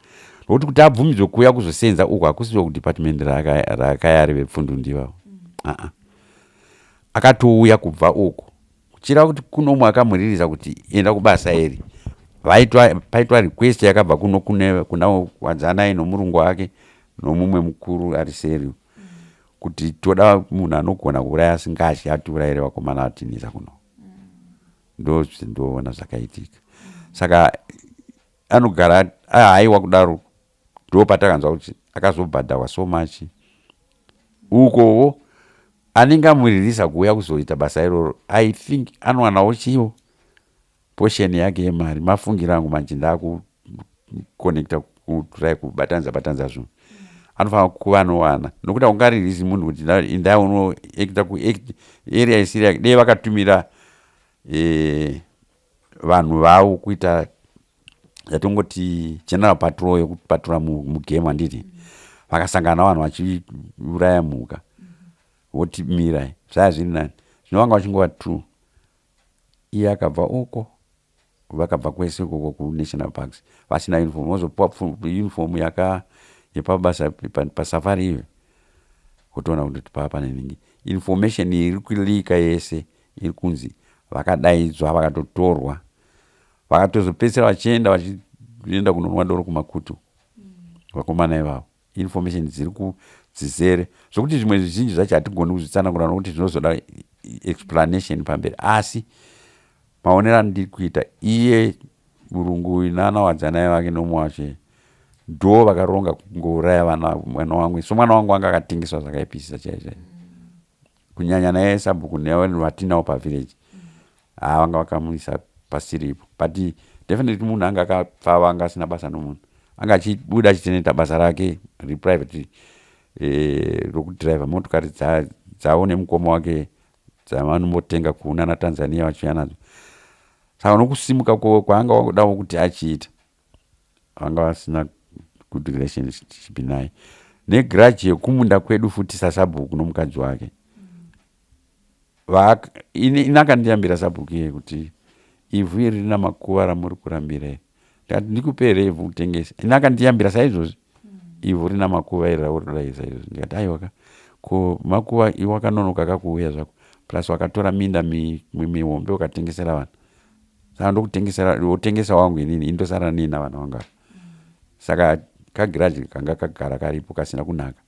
nokuti kuti abvumidzwe kuuya kuzosenza uku hakusiwo kudepartment rakayari vepfundu ndivavo. Akatouya kubva uku kuchira kuti kunomwe akamuririza kuti enda kubasa iri, paitwa request yakabva kuna wadzanai nomurungu wake nomumwe mukuru ari seri kuti toda munhu anogona kuuraya asingatyi atiurayire vakomana atinisa kuno. Ndoona zvakaitika. Saka anogara ahaiwa kudaro, ndopatakanzwa kuti akazobhadharwa so much ukowo anenge amuririsa kuuya kuzoita basa iroro. I think anowanawo chiwo portion yake yemari. Mafungira angu manje ndakuconnecta kutry kubatanidza zvinhu anofanira kuva anowana nokuti haungaririsi munhu kuti enda unoacta kuarea isiri yake. Dei vakatumira vanhu vavo kuita yatongoti general patrol yekupatrora mugame handiti, vakasangana vanhu vachiuraya mhuka voti mirai zvaya zviri nani, zvinovanga vachingova true. Iye akabva uko, vakabva kwese ukoko kunational parks vasina uniform, vozopiwa uniform yepabasa pasafari iyo, kutoona kuti papa neningi information iri kulika yese iri kunzi vakadaidzwa vakatotorwa vakatozopedzisira vachienda kunonwa doro kumakutu vakomana ivavo. Information dzizere zvokuti zvimwe zvizhinji zvacho hatigoni kuzvitsanangura nokuti zvinozoda explanation pamberi, asi maonero andiri kuita iye murungu uyu nanawadzanai vake nomwe wacho ndo vakaronga kungouraya mwana wangu. So mwana wangu anga akatengeswa zvakaipisisa chaizvo, kunyanya naye sabhuku nevatinawo pavillage vanga vakamuisa pasiripo, but definitely munhu anga akapfava, anga asina basa nomunhu, anga achibuda achiteneta basa rake reprivate rokudhiraivha motokari dzavo nemukoma wake dzavanombotenga kunana Tanzania vachiuya nadzo. Saka nokusimuka kwaanga wakudawo kuti achiita vanga vasina good relationship naye, negrudge yekumunda kwedu futi sasabhuku nomukadzi wake. Inakandiyambira sabhuku iye kuti ivhu iri rina makuva ramuri kurambira here, ndikati ndikupere ivhu utengese. Inakandiyambira saizvozvi ivhu rina makuva iri rauriraisa izvozvi, ndikati aiwaka ko makuva iwakanonoka kakuuya zvako plus wakatora minda mihombe ukatengesera vanhu. Saka ndokutengesa wangu inini indosara nina vanhu vanga. Saka kagiraji kanga kagara karipo kasina kunaka.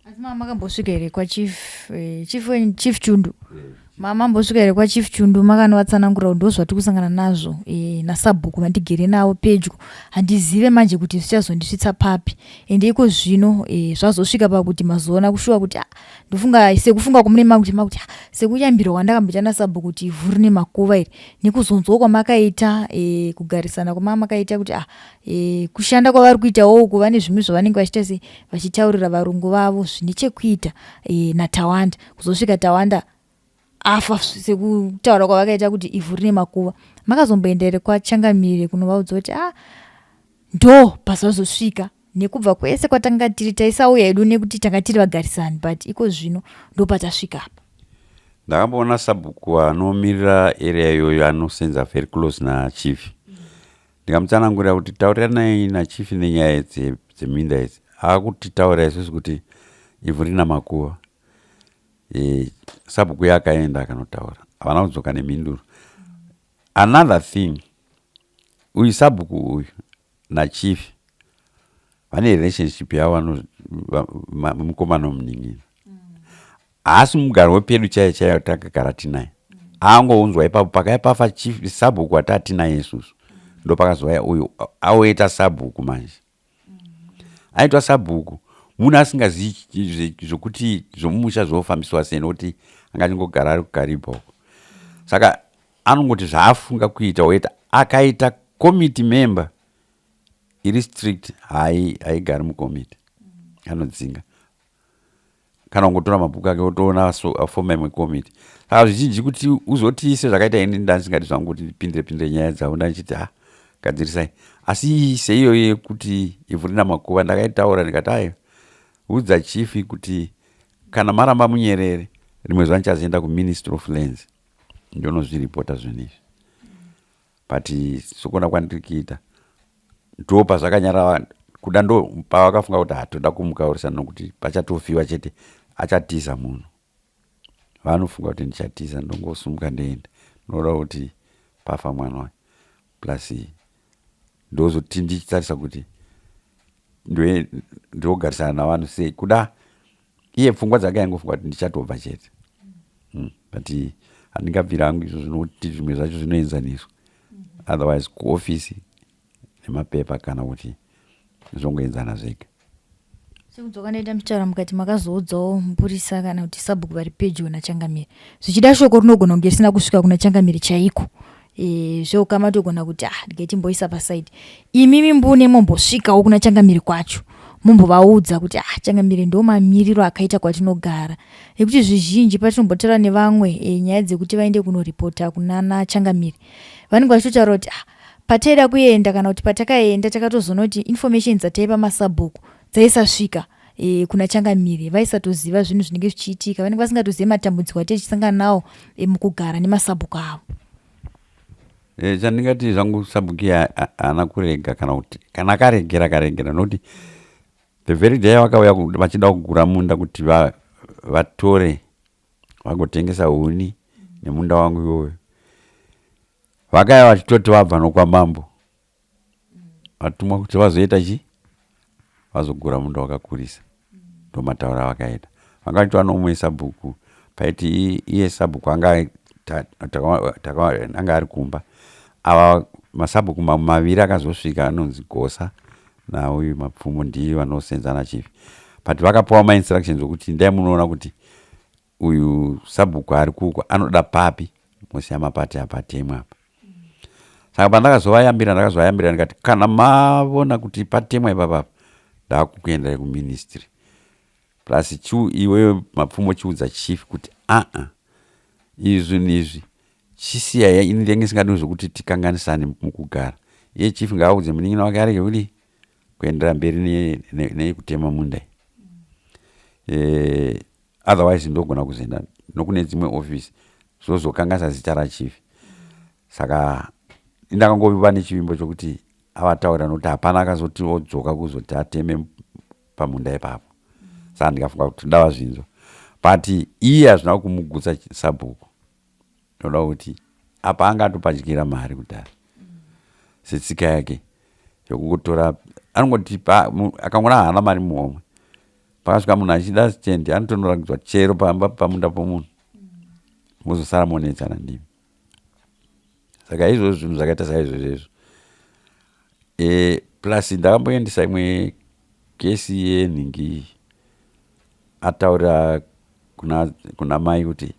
Asi mama makambosvika here kwachief Chundu? Mama mbosvika here kwachief Chundu makanovatsanangura ndo zvati kusangana nazvo nasabhuku vandigere navo pedyo, handizive manje kuti zvichazondisvitsa papi, ende iko zvino zvazosvika pakuti mazoona kushuva kuti ndofunga sekufunga kumune makuti sekuyambirwa wandakamboita nasabhuku kuti ivhu rine makuva iri nekuzonzwa kwamakaita kugarisana kwamama makaita kuti kushanda kwavari kuita uku vane zvimwe zvavanenge vachiita vachitaurira varungu vavo zvine chekuita naTawanda. Kuzosvika Tawanda afa sekutaura kwavakaita kuti ivhu rine makuva. Makazomboenda kwa Changamire kunovaudza kuti ndo pasazosvika nekubva kwese kwatanga tiri taisauya edu nekuti tanga tiri vagarisani, but iko zvino ndo patasvika apa. Ndakamboona sabhuku anomirira area iyoyo anosenza very close nachief. Ndikamutsanangurira kuti tauriranai nachief nenyaya dzeminda idzi. Akutitaura isusu kuti ivhu rina makuva. Sabhuku yakaenda akanotaura. Havana kudzoka nemhinduro. Another thing, uyu sabhuku uyu nachief vane relationship yavo mukomana munin'ina. Asi mugaro wepedu chaiyo takagara tinaye. Angounzwa ipapo pakaipafa chief sabhuku atati naye isusu. Ndo pakazouya uyu aoita sabhuku manje. Aitwa sabhuku munhu asingazivi zvokuti zvomumusha zvofambiswa sei nokuti angachingogara ari kukaripa uko. Saka anongoti zvaafunga kuita oita akaita committee member iri strict haigari mukomiti anodzinga. Kana ungotora mabhuku ake otoona afoma imwe komiti. Saka zvizhinji kuti uzoti sezvakaita ini ndandisingati zvangu kuti ndipindire nyaya dzavo ndachiti gadzirisai. Asi seiyo yekuti ivhu rina makuva ndakaitaura ndikati udza chief kuti kana maramba munyerere rimwe zuva ndichazoenda kuMinistry of Lands ndonozviripota zvinizvi. But sokona kwandiri kuita ndo pazvakanyarara kuda ndo pavakafunga kuti hatoda kumukaurisana nokuti pachatofiwa chete achatiza munhu. Vanofunga kuti ndichatiza ndongosumuka ndeenda noda kuti pafa mwana wacho. Plus ndozoti ndichitarisa kuti ndogarisana navanhu sei kuda iye pfungwa dzake aingofunga kuti ndichatobva chete. But handingabvira hangu izvo zvinoti zvimwe zvacho zvinoenzaniswa. Otherwise kuofisi nemapepa kana kuti zvongoenzana zvega. Sekudzoka ndaita muchara mukati makazoudzawo mupurisa kana kuti sabhuku vari pedyo naChangamire. Zvichida shoko rinogona kunge risina kusvika kuna Changamire chaiko. Zvokamatogona kuti ndingatimboisa pasaidi. Imi mbune mombosvikawo kuna Changamire kwacho. Mombovaudza kuti Changamire ndo mamiriro akaita kwatinogara. Nekuti zvizhinji patinombotaura nevamwe nyaya dzekuti vaende kunoripota kunana Changamire. Vanenge vachitaura kuti pataida kuenda kana kuti patakaenda takatozoona kuti information dzataipa masabhuku dzaisasvika kuna Changamire vaisatoziva zvinhu zvinenge zvichiitika. Vanenge vasingatozivi matambudziko atichisangana nawo mukugara nemasabhuku avo. Chandingati zvangu sabhuku haana kurega kana akaregera nokuti the very day vakauya vachida kugura munda kuti vatore vagotengesa huni nemunda wangu iwoyo. Vakaya vachitoti vabva nokwamambo vatumwa kuti vazoita vazogura munda wakakurisa. Ndo mataura vakaita. Vakati vanomwe sabhuku paiti iye sabhuku anga ari kumba. Ava masabhuku maviri akazosvika anonzi Gosa nauyu Mapfumo ndiyo vanosenzana chief. But vakapawa mainstructions okuti ndai munoona kuti uyu sabhuku ari kuko anoda papi mosiya mapati apatemwa apa. Saka pandakazoayambira ndikati kana mavona kuti patemwa ipapa ndakukuendai kuministry. Plus iwewe Mapfumo chiudza chief kuti izvi nizvi chisiya ini ndenge singadi zvokuti tikanganisane mukugara. Iye chief ngaaudze munin'ina wake arege kuti kuendera mberi nekutema munda. Otherwise ndogona kuzoenda nokune dzimwe office zozokanganisa zita rachief. Saka ndakangovipa nechivimbo chokuti avataurira nokuti hapana akazoti odzoka kuzoti ateme pamunda ipapo. Saka ndikafunga kuti ndava zvinzo. But iye hazvina kumugutsa sabhuku. Ndoda kuti apa angatopadyira mari kudhara. Setsika yake yokutora anongoti akangona haana mari muhomwe. Pakasvika munhu achida stendi anotondorangidzwa chero pamunda pomunhu. Muzosara monetsana ndimi. Saka izvozvo zvinhu zvakaita saizvozvo. Plus ndakamboendesa imwe kesi yenhingi ataura kuna mai kuti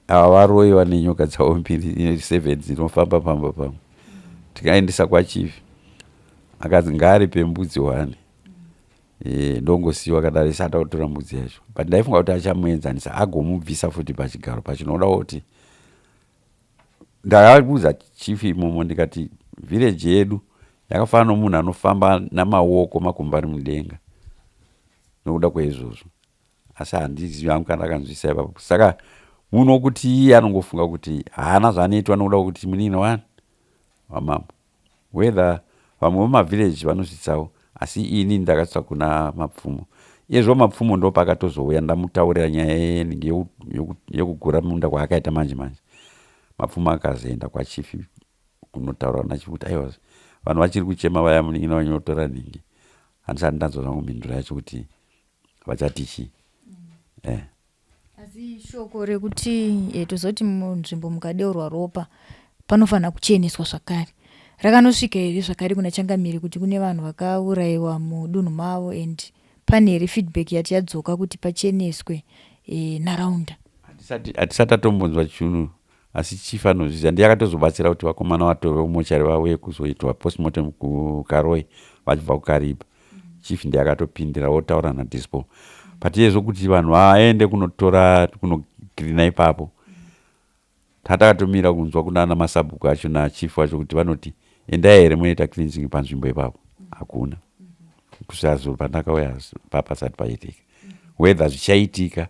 ava varoiwa nenyoka dzavo mbiri 7 dzinofamba pamwe. Tikaendesa kwa chief akati ngari pembudzi 1 ndongosiyiwa kadaro isati autora mbudzi yacho, but ndaifunga kuti achamuenzanisa agomubvisa futi pachigaro pachinoda kuti ndakaudza chief imomo ndikati village yedu yakafanana nomunhu anofamba namaoko makumbo ari mudenga nokuda kweizvozvo, asi handizivi hangu kana akanzwisisa ipapo. Saka munhu wokuti iye anongofunga kuti haana zvaanoitwa nokuda kuti munini wamambo, whether vamwe vemavillage vanozvitsawo, asi ini ndakatsva kuna mapfumo. Izvo mapfumo ndo pakatozouya ndamutaurira nyaya yekugura munda kwaakaita manje mapfumo akazoenda kwachief kunotaura nachief kuti aiwa vanhu vachiri kuchema vaya munini vanyotora nhingi. Handisati ndanzwa zvangu mhinduro yacho kuti vachati chii. Asi shoko rekuti tozoti munzvimbo mukadeurwa ropa panofanira kucheneswa zvakare rakanosvika here zvakare kuna changamiri kuti kune vanhu vakaurayiwa mudunhu mavo and pane here feedback yati yadzoka kuti pacheneswe nharaunda? Hatisati atombonzwa chinhu, asi chief anozviziva. Ndiyakatozobatsira kuti vakomana vatove umochari vauye kuzoitwa postmortem kukaroi vachibva kukariba. Chief ndiyakatopindira wotaura nadispo but yezvo kuti vanhu vaende kunokirina ipapo tatakatomira kunzwa kunana masabhuku acho nachief wacho kuti vanoti endai here munoita cleansing panzvimbo ipapo. Hakuna kusazvo pandakauya papasati paitika whether zvichaitika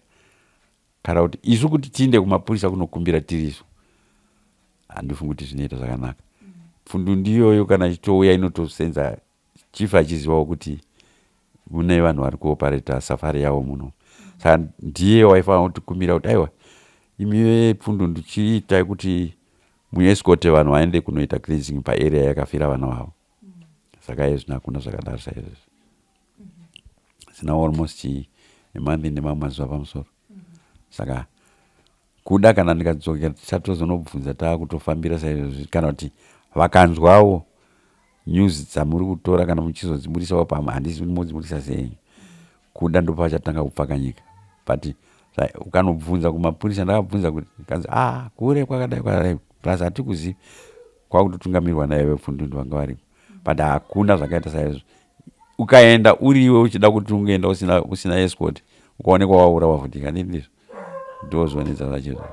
kana kuti isu kuti tiinde kumapurisa kunokumbira tiriso, handifungi kuti zvinoita zvakanaka. Pfundu ndiyoyo kana chitouya inotosenza chief achizivawo kuti mune vanhu vari kuopareta safari yavo muno. Saka ndiye waifanira kutikumira kuti aiwa imi pfundu ndichiitai kuti muescote vanhu vaende kunoita cleansing paarea yakafira vana vavo. Saka izvi hakuna zvakadaro saizvozvo. Sina almost a month nemamwe mazuva pamusoro. Saka kuda kana ndikadzokera tisatozonobvunza taakutofambira saizvozvo kana kuti vakanzwawo news dzamuri kutora kana muchizodzibudisawo pamwe handisi munodzibudisa sei. Kuda ndo pachatanga kupfakanyika. But ukanobvunza kumapurisa ndakabvunza kuti kanzi kure kwakadai plus hatikuzivi kwakutotungamirwa naive pfundu ndivanga varipo. But hakuna zvakaita saizvo. Ukaenda uriwe uchida kuti ungeenda usina escort ukaonekwa waura wavhutika ndizvo ndozvonedza zvachizvo.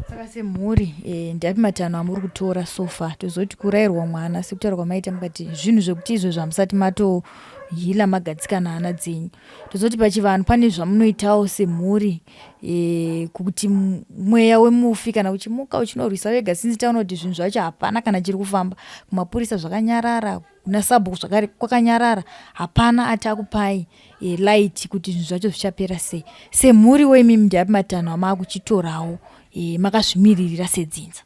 Saka semhuri ndapi matanho amuri kutora sofa tozoti kurayirwa mwana sekutaurwa maita mukati zvinhu zvekuti izvo zvamusati matohila magadzikana hana dzenyu, tozoti pachivanhu pane zvamunoitawo semhuri kuti mweya wemufi kana uchimuka uchinorwisa wega sinzi taona kuti zvinhu zvacho hapana kana chiri kufamba kumapurisa zvakanyarara, kuna sabhuku zvakare kwakanyarara, hapana atakupai light kuti zvinhu zvacho zvichapera sei. Semhuri weimimi ndapi matanho amaakuchitorawo makazvimiririra sedzinza?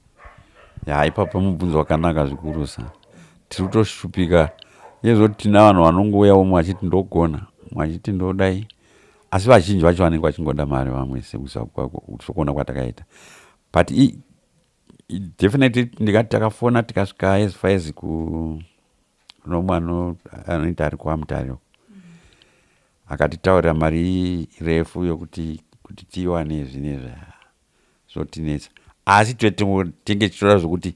Ipapo mubvunzo wakanaka zvikurusa. Tiri kutoshupika yezvo tina vanhu vanongouyawo mumwe achiti ndogona mumwe achiti ndodai, asi vazhinji vacho vanenge vachingoda mari vamwe sekugona kwatakaita. But definitely ndikati takafona tikasvika as far as kunomwe anoita ari kuamutare akatitaurira mari refu yokuti tiwane zvinezvi zvotinetsa, asi tenge tichitora zvokuti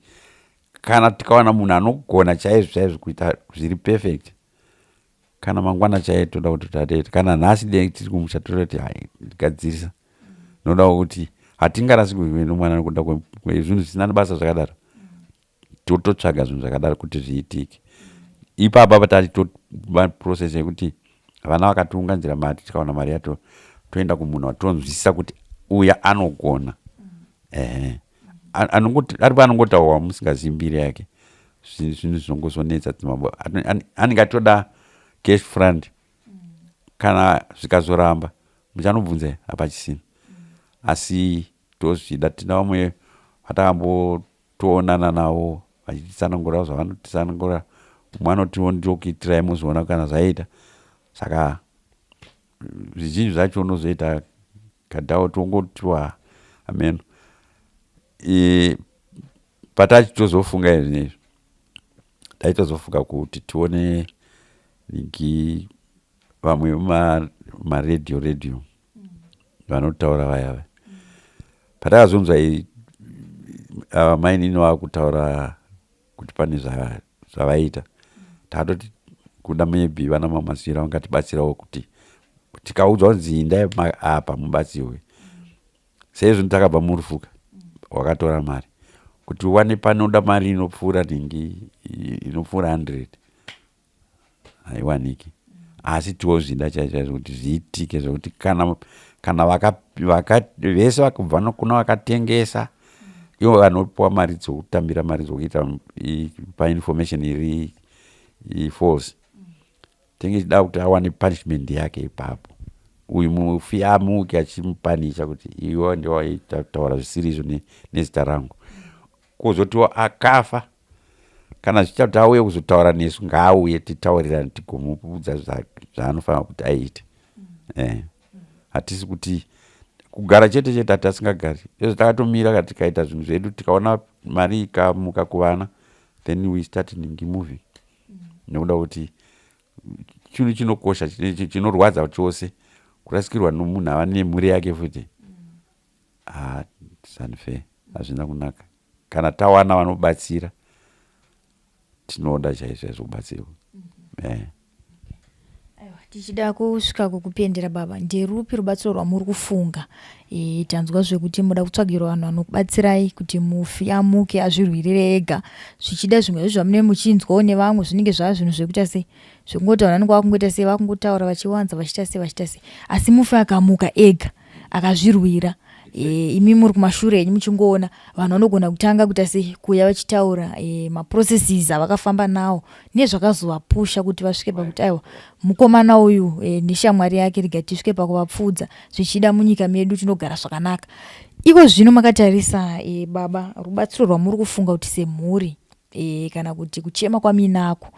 kana tikawana munhu anogona chaizvo kuita zviri perfect, kana mangwana chaiye toda kuti tatoita, kana nhasi dei tiri kumusha toda kuti gadzirisa, noda kuti hatingarasikwe nomwana nokuda kwezvinhu zvisina nebasa zvakadaro, tototsvaga zvinhu zvakadaro kuti zviitike. Ipapa patati process yekuti vana vakatiunganzira mari, tikaona mari yacho toenda kumunhu watonzwisisa kuti uya anogona. Aripo anongotaurwa musingazivi mbiri yake, zvinhu zvinongozonetsa dzimambo. Anenge atoda cash front, kana zvikazoramba muchanobvunza hapachisina. Asi tozvida tina vamwe vatakambotoonana navo vachititsanangura zvavanotitsanangura, umwe anotiwo ndokuitirai muzoona kana zvaita. Saka zvizhinji zvacho unozoita kadhao tongotiwa amen. Patachitozofunga izvinezvi taitozofunga kuti tione niki vamwe maredhiyo vanotaura vayava. Patakazonzwa mainini vakutaura kuti pane zvavaita, tatoti kuda maybe vana mamasvira vangatibatsirawo kuti tikaudzwa kunzi indai apa mubatsirwe seizvo takabva murufuka wakatora mari kuti uwane panoda mari inopfuura ningi inopfuura 100 haiwaniki asi tiwo zvida chaizvo kuti zviitike zvokuti kana vese vakubva kuna vakatengesa ivo vanopiwa mari dzokutambira mari dzokuita painformation iri false tinge chida kuti awane punishment yake ipapo uyu mufi amuke achimupanisha kuti iwe ndio waitaura zvisiri nezita rangu kuzotiwa akafa kana zvichati auye kuzotaura nesu ngaauye titaurirane tigomupudza zvaanofanira kuti aite hatisi kuti kugara chete hatasingagari izvo takatomira tikaita zvinhu zvedu tikaona mari ikamuka kuvana then we start ningi moving nekuda kuti chinhu chinokosha chinorwadza chose kurasikirwa nomunhu ava nemhuri yake futi sanfe hazvina kunaka kana tawana vanobatsira tinoda chaizvo kubatsirwa tichida kusvika kukupendera baba nderupi rubatsiro rwamuri kufunga tanzwa zvekuti muda kutsvagirwa vanhu vanokubatsirai kuti mufi amuke azvirwirire ega zvichida zvimwe zvamune muchinzwawo nevamwe zvinenge zvava zvinhu zvekuita sei zvekungoti vanhu vanenge vakungoita sei vakungotaura vachiwanza vachiita sei asi mufi akamuka ega akazvirwira imi muri kumashure enyu muchingoona vanhu vanogona kutanga kuita sei kuuya vachitaura maprocesses avakafamba nawo nezvakazovapusha kuti vasvike pakuti aiwa mukomana uyu neshamwari yake rega tisvike pakuvapfudza zvichida munyika medu tinogara zvakanaka. Iko zvino makatarisa baba rubatsiro rwamuri kufunga kuti semhuri kana kuti kuchema kwaminako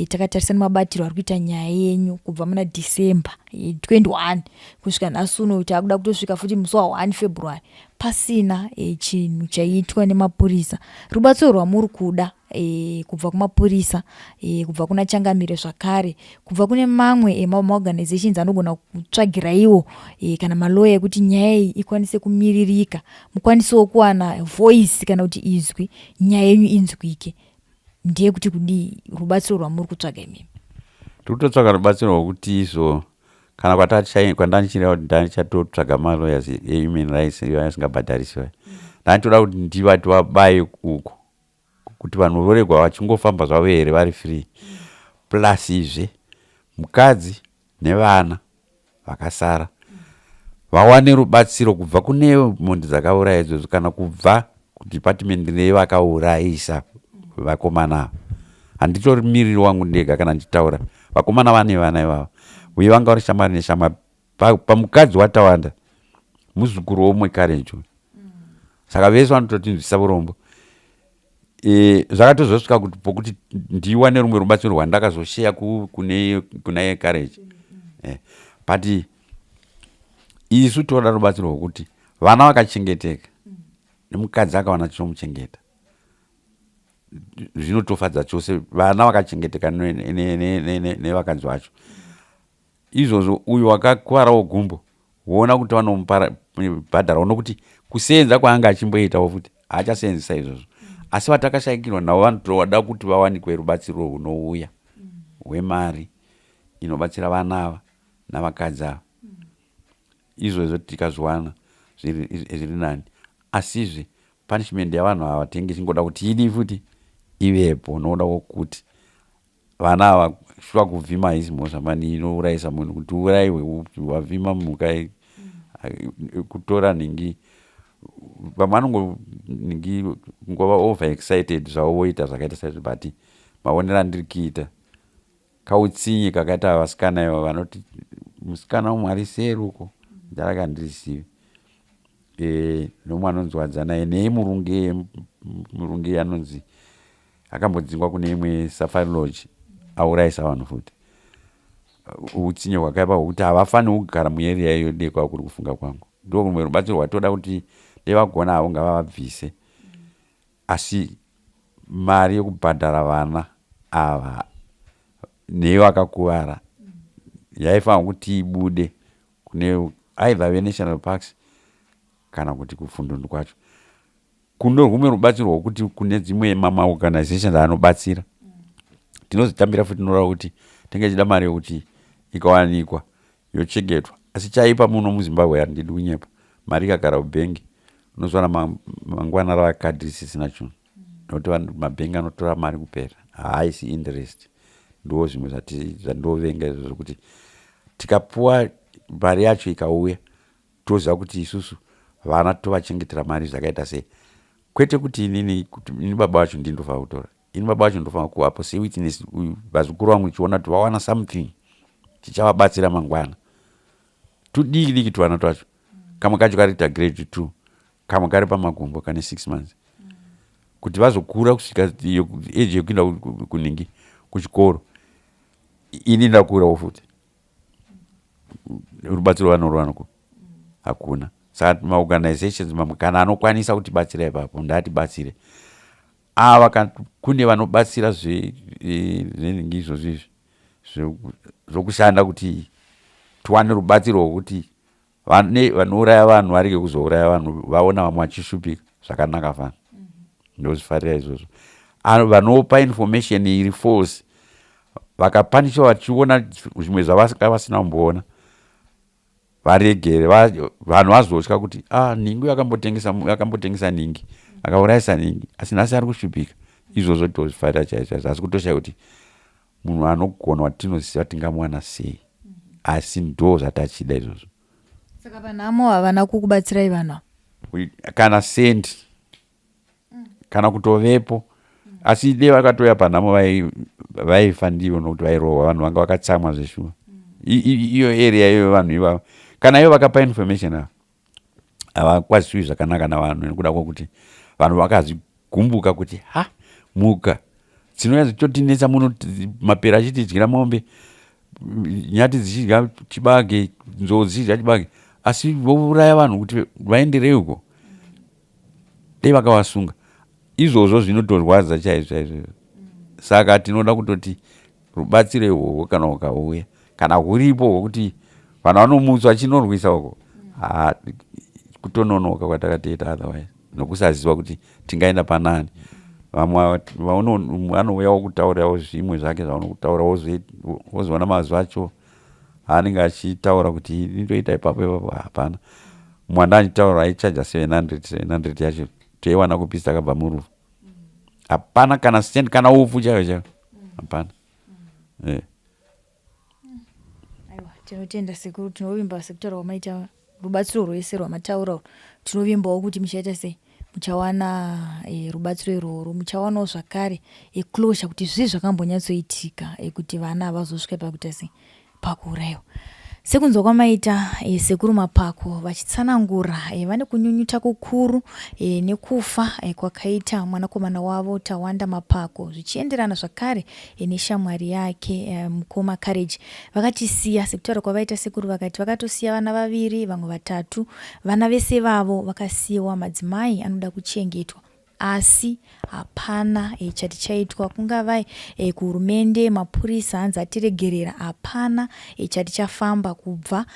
takatarisa nemabatiro ari kuita nyaya yenyu kubva muna December 21 kusvika nhasi uno takuda kutosvika futi musi wa1 February pasina chinhu chaitwa nemapurisa. Rubatsiro rwamuri kuda kubva kumapurisa, kubva kuna Changamire zvakare, kubva kune mamwe maorganizations anogona kutsvagira iwo kana maloya kuti nyaya iyi ikwanise kumiririka, mukwanisewo kuwana voice kana kuti izwi, nyaya yenyu inzwike. Ndiye kuti kudi rubatsiro rwamuri kutsvaga imimi. Tikutotsvaga rubatsiro rwokuti izvo kana kwandanichira kuti ndanichatotsvaga maloya ehuman rights asingabhadharisiwa. Ndanotoda kuti ndivati vabaye uko kuti vanhu voregwa vachingofamba zvavo here vari free. Plus izve mukadzi nevana vakasara vawane rubatsiro kubva kune mhondi dzakauraya izvozvo kana kubva kudepartment revakaurayisa vakomana. Handitori miriri wangu ndega kana ndichitaura vakomana vane vana ivavo uye vanga vari shamwari neshamwari pamukadzi watawanda muzukuru womwe karecho. Saka vese vanototinzwisa urombo. Zvakatozosvika kuti pokuti ndiwane rumwe rubatsiro rwandakazosheya kuna karecho. But isu toda rubatsiro rwokuti vana vakachengeteka nemukadzi akawana chinomuchengeta zvinotofadza chose. Vana vakachengeteka nevakadzi vacho. Izvozvo uyu wakakwarawo gumbo woona kuti vanomubhadhara, uno kuti kusenza kwaanga achimboitawo futi haachasenzisa izvozvo. Asi vatakashayikirwa navo vanotoda kuti vawanikwe rubatsiro runouya hwemari inobatsira vana ava navakadzi ava. Izvozvo tikazviwana zviri nani. Asizve punishment yavanhu ava tinge chingoda kuti idi futi ivepo. Noda kuti vana ava shuwa kuvhima haisi mhosva inourayisa munhu kuti urayiwe wavhima mhuka kutora ningi. Vamwe vanongoningi ngova over excited zvavo voita zvakaita saizvo. But maonero andiri kuita kautsinye kakaita vasikana ivo vanoti musikana umwari seruko ndaraka ndirizive. Nomwe anonzi naye murunge anonzi akambodzingwa kune imwe safari lodge aurayisa vanhu futi. Utsinye hwakaipa hwokuti havafaniri kugara muarea iyo dekwa kuri kufunga kwangu. Ndo rumwe rubatsiro rwatoda kuti devagona havo ngavabvise. Asi mari yokubhadhara vana ava nevakakuvara yaifanira kuti ibude kune either venational parks kana kuti kufundundu kwacho. Kuno rumwe rubatsiro rwokuti kune dzimwe maorganizations anobatsira tinozotambira futi noreva kuti tenge chida mari yokuti ikawanikwa yochengetwa. Asi chaipa muno muZimbabwe handidi kunyepa. Mari ikagara kubhengi unozowana mangwana rava kadhi risisina chinhu. Nokuti mabhengi anotora mari kupera. Haisi interest. Ndo zvimwe zvandovenga izvo zvokuti tikapuwa mari yacho ikauya toziva kuti isusu vana tovachengetera mari zvakaita sei. Kwete kuti ini baba vacho ndindofanira kutora. Ini baba vacho ndofanira kuvapo sewitness vazukuru vangu chiona kuti vawana something chichavabatsira mangwana. Tudiki tuvana twacho. Kamwe kacho karita grade 2. Kamwe kari pamakumbo kane 6 months. Kuti vazokura kusvika age yekuenda kuningi kuchikoro. Ini ndakurawo futi. Rubatsiro vanorwanako. Hakuna. Saka maorganizations mamwe kana anokwanisa kutibatsira ipapo ndatibatsire. Ava kune vanobatsira zveningi izvozvo zvokushanda kuti tuwane rubatsiro rwokuti vanouraya vanhu varege kuzouraya vanhu vaona vamwe vachishupika zvakanaka fana. Ndozvifarira izvozvo. Vanopa information iri false vakapanisha vachiona zvimwe zvavasanga vasina kumboona varegere vanhu vazotya kuti ningi yakambotengesa ningi akaurayisa ningi asi nhasi ari kushupika. Izvozvo tozvifarira chaizvo. Asi kutoshaya kuti munhu anogona watinoziva tingamuwana sei. Asi ndo zvatachida izvozvo. Saka vanhamo havana kukubatsirai vanhu kana sendi kana kutovepo. Asi dei vakatoya panhamo vaifa ndivo nokuti vairohwa vanhu vanga vakatsamwa zveshuwa. Iyo area iyo vanhu ivavo kana ivo vakapa information havakwaziwi zvakanaka navanhu nekuda kwokuti vanhu vakazvigumbuka kuti mhuka dzinouya dzichotinetsa muno mapera achitidyira mombe, nyati dzichidya chibage, nzou dzichidya chibage, asi vouraya vanhu kuti vaenderei uko. Dei vakavasunga. Izvozvo zvinotorwadza chaizvo. Saka tinoda kutoti rubatsiro ihwohwo kana ukauya kana huripo hwokuti vanhu vanomutswa chinorwisa uko kutononoka kwatakatoita otherwise nokusaziva kuti tingaenda panani. Vamwe vanouyawo kutaurawo zvimwe zvake zvaona kutaura wozoona mazuva acho anenge achitaura kuti ndinoita ipapo hapana. Mwanda achitaura aichaja 700 yacho teiwana kupisa takabva murufu. Hapana kana sendi kana upfu chaiyo hapana. Aiwa, tinotenda sekuru, tinovimba sekutaura kwamaita rubatsiro rwese rwamataura. Tinovimbawo kuti muchaita sei muchawana rubatsiro irworwo, muchawanawo zvakare closure kuti zvii zvakambonyatsoitika kuti vana havazosvika pakuita sei pakuurayiwa. Sekunzwa kwamaita sekuru Mapako vachitsanangura vane kunyunyuta kukuru nekufa kwakaita mwanakomana wavo Tawanda Mapako zvichienderana zvakare neshamwari yake mukoma Courage. Vakatisiya sekutaura kwavaita sekuru vakati vakatosiya vana vaviri vamwe 3. Vana vese vavo vakasiyiwa madzimai anoda kuchengetwa. Asi hapana chati chaitwa kungavai kuhurumende, mapurisa hanzi atiregerera. Hapana chati chafamba kubva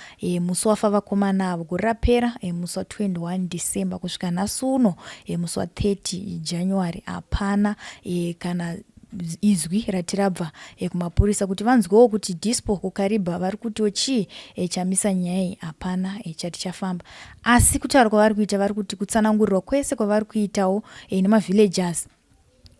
musi wafa vakomana avo gore rapera musi wa21 December kusvika nhasi uno musi wa30 January. Hapana kana izwi ratirabva kumapurisa kuti vanzwewo kuti dispo kukariba vari kutiwo chii chamisa nyaya. Hapana chati chafamba. Asi kutaura kwavari kuita vari kuti kutsanangurirwa kwese kwavari kuitawo nemavillagers.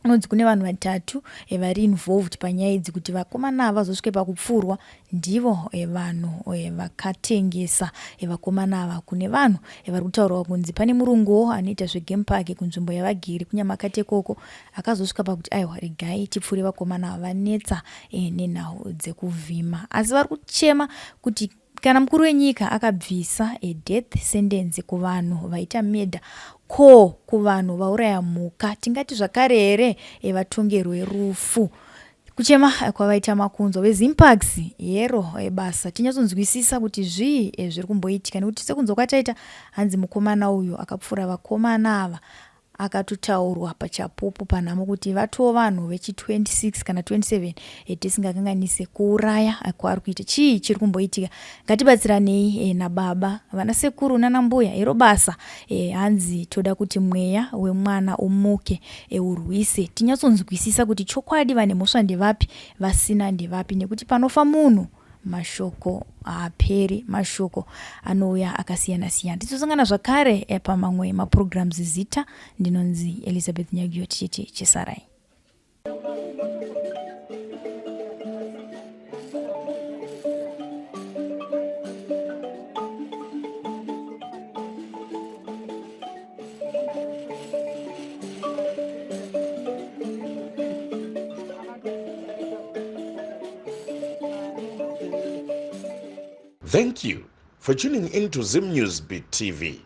Unonzi kune vanhu 3 vari involved panyaya idzi kuti vakomana ava vazosvike pakupfurwa ndivo vanhu vakatengesa vakomana ava kune vanhu vari kutaurwa kunzi pane murunguwo anoita zvegame park kunzvimbo yavagere kunyamakate koko akazosvika pakuti aiwa regai tipfure vakomana ava vanetsa nenhau dzekuvhima. Asi vari kuchema kuti kana mukuru wenyika akabvisa death sentence kuvanhu vaita murder, ko kuvanhu vauraya mhuka tingati zvakare here vatongerwe rufu. Kuchema kwavaita Makunzo weZimpax yero basa tinyatsonzwisisa kuti zvii zviri kumboitika nekuti sekunzwa kwataita hanzi mukomana uyu akapfura vakomana ava akatutaurwa pachapupu panhamo kuti vatowo vanhu vechi 26 kana 27 tisingakanganise kuuraya kwaari kuita. Chii chiri kumboitika? Ngatibatsiranei nababa, vanasekuru nanambuya. Iro basa hanzi toda kuti mweya wemwana umuke urwise. Tinyatsonzwisisa kuti chokwadi vane mhosva ndevapi, vasina ndevapi, nekuti panofa munhu mashoko haaperi, mashoko anouya akasiyana-siyana. Titosangana zvakare pamamwe maprograms Zita. Ndinonzi Elizabeth Nyagiyo, tichiti chisarai. Thank you for tuning in to Zim News Beat TV.